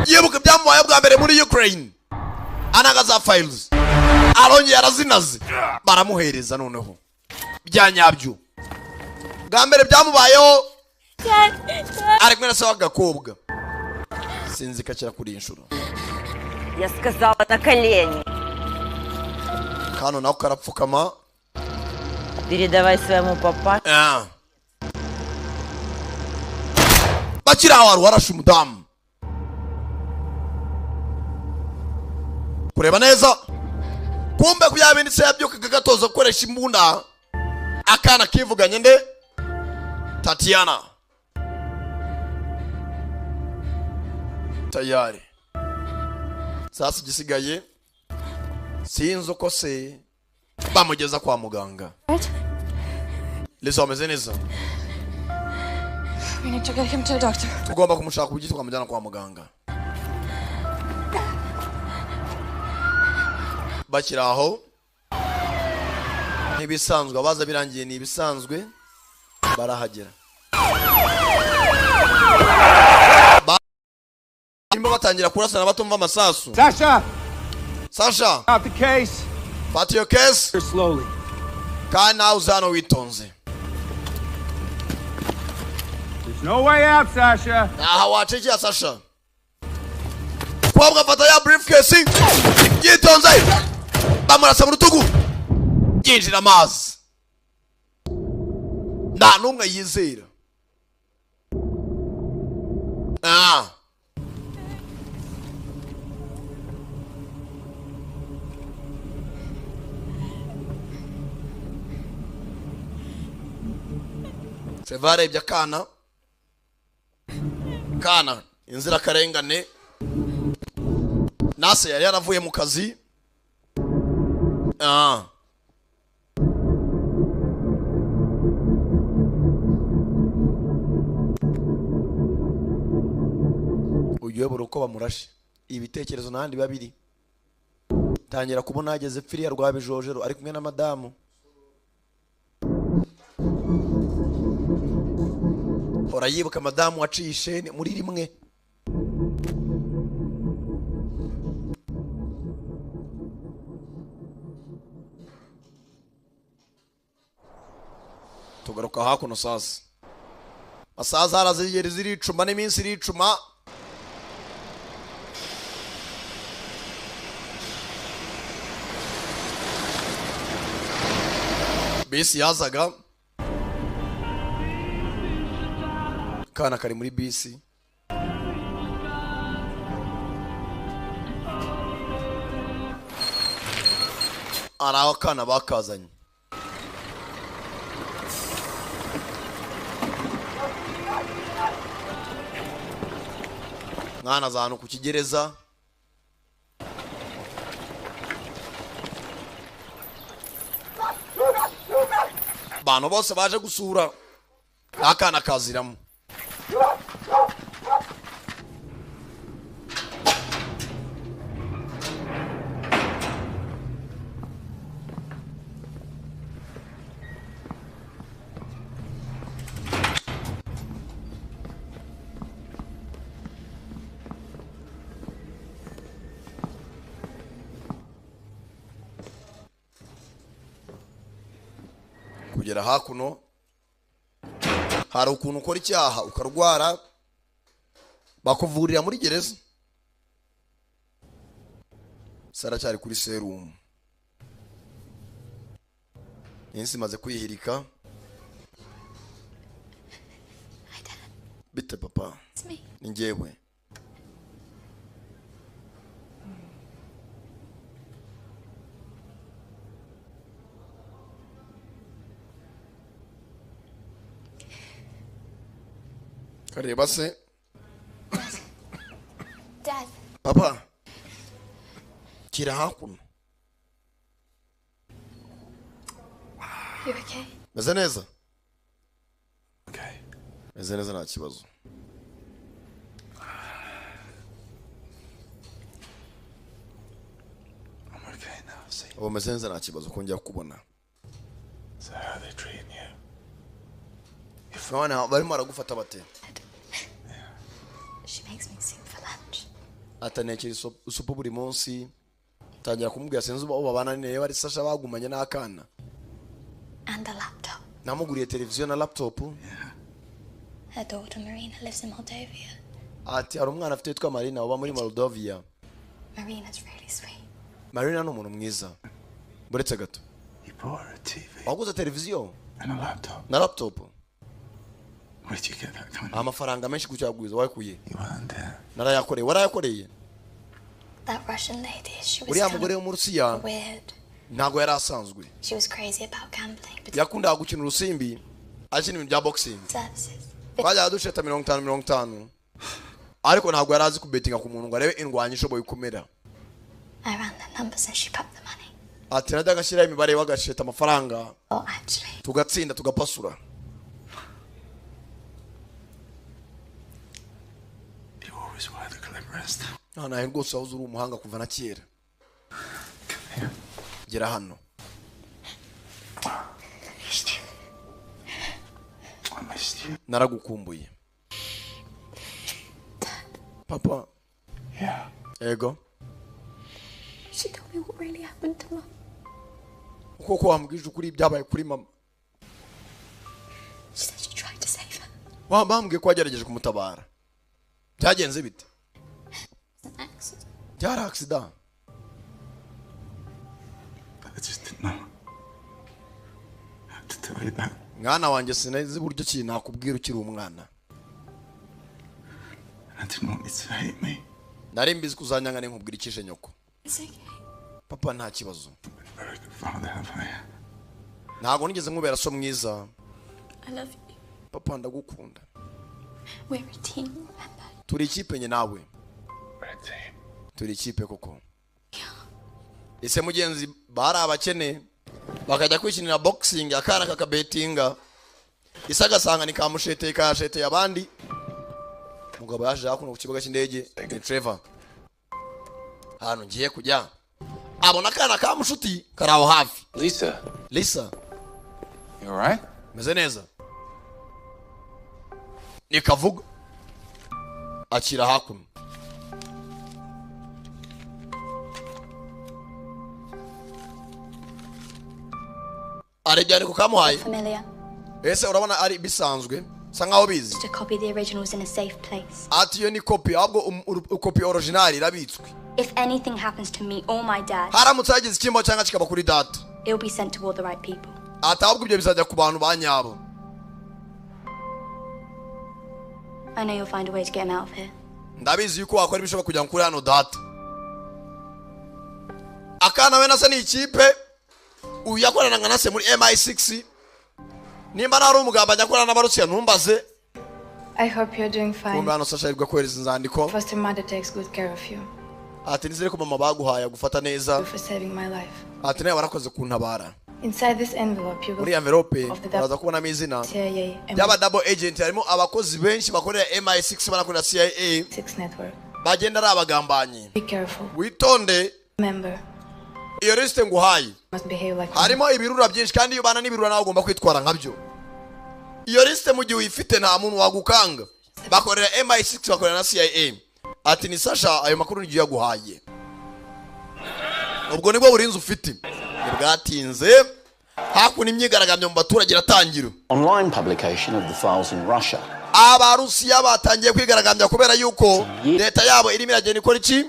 Yebuke byamubaye bwa mbere muri Ukraine. Anagaza files. Arongeye arazinaze. Baramuhereza noneho. Byanyabyo. Bwa mbere byamubayeho. Ari kumwe na se w'agakobwa. Sinzi kacira kuri inshuro. Я сказала на колени. Kano nako karapfukama. Передавай своему папа. Bakira waru warashe umudamu. Kureba neza. Kumbe kuyabinditse yabyukaga gatoza gukoresha imbunda. Akana kivuganye nde? Tatiana. Tayari. Sasa gisigaye sinzi uko se bamugeza kwa muganga. Lizo ameze neza. We need to get him to a doctor. Tugomba kumushaka ubugiti twamujyana kwa muganga. Bakiraho ntibisanzwe abaza birangiye ni ibisanzwe barahagera. Nimba batangira kurasana batumva amasasu. Sasha Out the case. Fat your case slowly. Kana uzano witonze. There's no way out, Sasha. Wacheki Sasha. Kwa fata ya briefcase. Yitonze. Bamurasa mu rutugu. Yinjira amazi. Nta numwe yizera. Sevare ibya kana inzira karengane nase yari yaravuye mu kazi. Uyobora uko bamurashe ibitekerezo nandi babiri. Tangira kubona ageze pfiriya rwa bijojero ari kumwe na madamu. hora yibuka madamu waciye isheni muri rimwe. Tugaruka hakuno sasa. Asaza harazigera ziricuma n'iminsi iricuma. Bisi yazaga. Kana kari muri bisi. Araho kana bakazanye. Mwana zanu ku kigereza. Bano bose baje gusura akana kaziramo. Kugera hakuno hari ukuntu ukora icyaha ukarwara bakuvurira muri gereza. Sara cyari kuri serum. Yensi maze kwihirika. Bite papa? Ni njyewe. Kareba se. Dad. Papa. Kira hakuno. You okay? Meze neza? Okay. Meze neza nta kibazo. I'm okay now, see. Ubu meze neza nta kibazo kongera kubona. So how are they treating you? Ifwana barimo aragufata bate? She makes me soup for lunch. Atanekera isupu buri munsi. Tangira kumubwira senze uba babana nene bari Sasha bagumanye n'akana. And a laptop. Namuguriye televiziyo na laptop. Yeah. Her daughter Marina lives in Moldova. Ati hari umwana afite yitwa Marina uba muri Moldova. Marina's really sweet. Marina ni umuntu mwiza. Buretse gato. You bought her a TV. Waguze televiziyo and a laptop. Na laptop. Where'd you get that kind of? Amafaranga menshi kucyagwiza wakuye. You weren't there. Narayakoreye, warayakoreye. That Russian lady, she was uriya mugore wo mu Rusiya weird. ntago yari asanzwe. She was crazy about gambling. But yakundaga gukina urusimbi akina ibintu bya boxing. Twajyaga dusheta 50-50 ariko ntago yari azi kubetinga ku muntu ngo arebe indwanyi ishoboye kumera. I ran the numbers and she put the money. Ati najyaga ashyira imibare wagasheta amafaranga. Oh, actually. Tugatsinda tugapasura. You always wear the clever rest. Nahe rwose wahoze uri umuhanga kuva na kera. Gera hano. I missed you. Naragukumbuye. Papa. Yeah. Ego. She told me what really happened to Mom. Koko wambwije ukuri byabaye kuri mama. She said she tried to save her. Bambwiye ko wagerageje kumutabara. Byagenze bite? An accident. Byari accident. I just didn't know how to tell you that. Mwana wanjye sinzi buryo ki nakubwira ukiri umwana. I didn't want you to hate me. Nari mbizi kuzanyanga ne nkubwira ikije nyoko. It's okay. Papa nta kibazo. Very good father, have I? Ntago nigeze nkubera so mwiza. I love you. Papa ndagukunda. We're a team, remember? Turi ikipe nye nawe. We're a team. Turi ikipe koko. Ese mugenzi bari abakene bakajya kwishinira boxing akana kakabetinga. Isaga sanga ni kamushete kashete yabandi. Mugabo yaje hakuno ku kibuga cy'indege ni Trevor. Hano ngiye kujya. Abona kana kamushuti karaho hafi. Lisa. You all right? Meze neza. ikavuga akira hakuno. Arejyane kukamuhaye. Familiar. Ese urabona ari bisanzwe sangaho bizi. Just a copy, the original's in a safe place. Ati yo ni copy ahubwo copy original irabitswe. If anything happens to me or my dad, haramutse hagize ikimbo cyangwa kikaba kuri data, it'll be sent to all the right people. Ati ahubwo ibyo bizajya ku bantu banyabo. I know you'll find a way to get him out of here. Ndabizi yuko wakora ibishoboka kugira ngo kuri hano data. Akana we nasa ni ikipe uyakorana ngana se muri MI6. Nimba nari umugamba nyakorana n'abarusiya ntumbaze. I hope you're doing fine. Kumbe hano Sasha irwa kohereza inzandiko. Foster mother takes good care of you. Ati nizere ko mama baguhaye gufata neza. For saving my life. Ati nawe warakoze kuntabara. Inside this envelope you will. Muri envelope baza kubona amazina. Yaba double agent harimo abakozi benshi bakorera MI6 banakorera CIA. 6 network. Bagenda ari abagambanyi. Be careful. Witonde. Remember. Iyo liste nguhaye. Must behave like. Harimo ibirura byinshi kandi iyo bana n'ibirura nawe ugomba kwitwara nkabyo. Iyo liste mu gihe uyifite nta muntu wagukanga. Bakorera MI6 bakorera na CIA. Ati ni Sasha ayo makuru ngiye yaguhaye. Ubwo nibwo burinzi ufite. Bwatinze hakuna imyigaragambyo mu baturage iratangira. Online publication of the files in Russia. Abarusiya batangiye kwigaragambya kubera yuko leta yabo irimo iragenda ikora iki?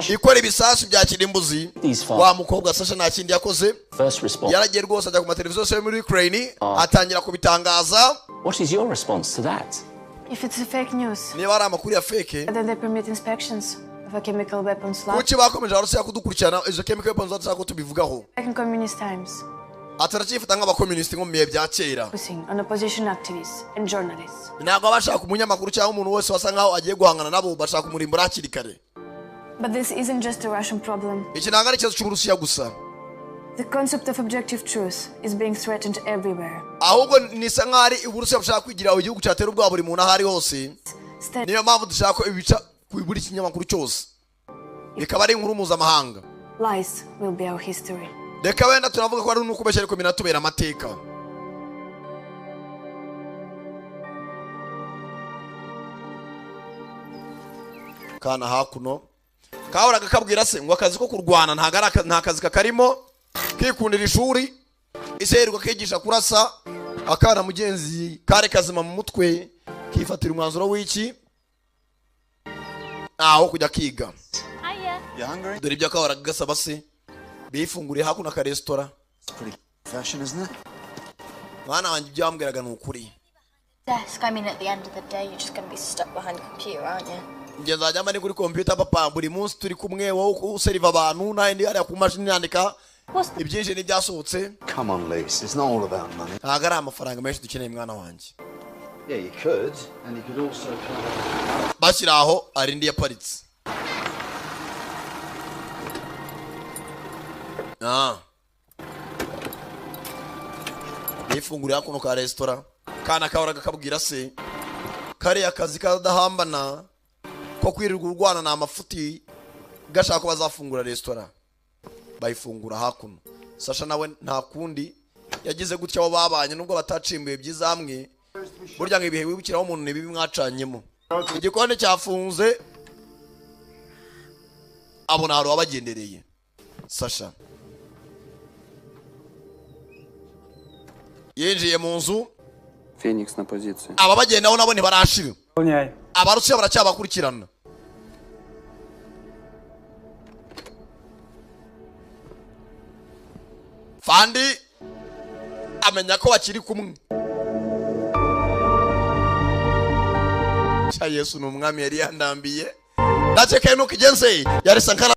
Ikora ibisasu bya kirimbuzi. Wa mukobwa Sasha nta kindi yakoze. Yaragiye rwose ajya ku mateleviziyo yo muri Ukraine atangira kubitangaza. What is your response to that? If it's a fake news. Niba ari amakuru ya fake. Then they permit inspections of a chemical weapons lab. Kuki bakomeje Abarusiya kudukurikirana izo chemical weapons zatako tubivugaho? Back in communist times. Ataracifata nk'abakomunisiti nko mu bihe bya kera. On opposition activists and journalists. Ntabwo bashaka umunyamakuru cyangwa umuntu wese wasa nkaho agiye guhangana nabo bashaka kumurimbura hakiri kare. But this isn't just a Russian problem. Iki ntabwo ari ikibazo cy'Uburusiya gusa. The concept of objective truth is being threatened everywhere. Ahubwo nisa nk'ari Uburusiya bushaka kwigira igihugu cyatera ubwoba buri muntu ahari hose. Niyo mpamvu dushaka ko ibica ku buri kinyamakuru cyose bikaba ari inkuru mpuzamahanga. Lies will be our history. Reka wenda tunavuga ko ari n'ukubeshya ariko binatubera amateka. Kana hakuno kahoraga kabwira se ngo akazi ko kurwana nta kazi kakarimo kikundira ishuri iserwa kigisha kurasa akana mugenzi kare kazima mu mutwe kifatira umwanzuro w'iki aho kujya kiga. Dore ibyo kahoraga gasaba se bifunguriye hakuno ka restaurant. Fashion, isn't it? Mwana wanjye byambwiraga n'ukuri. Desk, I mean at the end of the day you're just going to be stuck behind a computer, aren't you? Nge nzajya mba ni kuri computer papa buri munsi turi kumwe wowe useriva abantu n'indi hariya ku mashini yandika ibyinshi n'ibyasohotse. Come on, Lise, it's not all about money. Ntabwo ari amafaranga menshi dukeneye mwana wanjye. Yeah, you could, and you could also come. Bashyira aho arindi yaparitse. Nifunguriye hakuno ka restaurant. Kana kahoraga kabwira se kariya kazi kadahambana ko kwirirwa urwana na amafuti gashaka ko bazafungura restaurant. Bayifungura hakuno. Sasha nawe nta kundi yagize gutya abo babanye nubwo batacimbuye byiza hamwe. Burya ngo ibihe wibukiraho umuntu nibibi mwacanyemo. Igikoni cyafunze abona haro abagendereye. Sasha yinjiye mu nzu. Phoenix na позиции. Aba bagendaho nabo ntibarashira. Abarusiya baracyabakurikirana. Fandi amenya ko bakiri kumwe. Cha Yesu n'umwami yari yandambiye. Ndaceka nuko igenze yari Sankara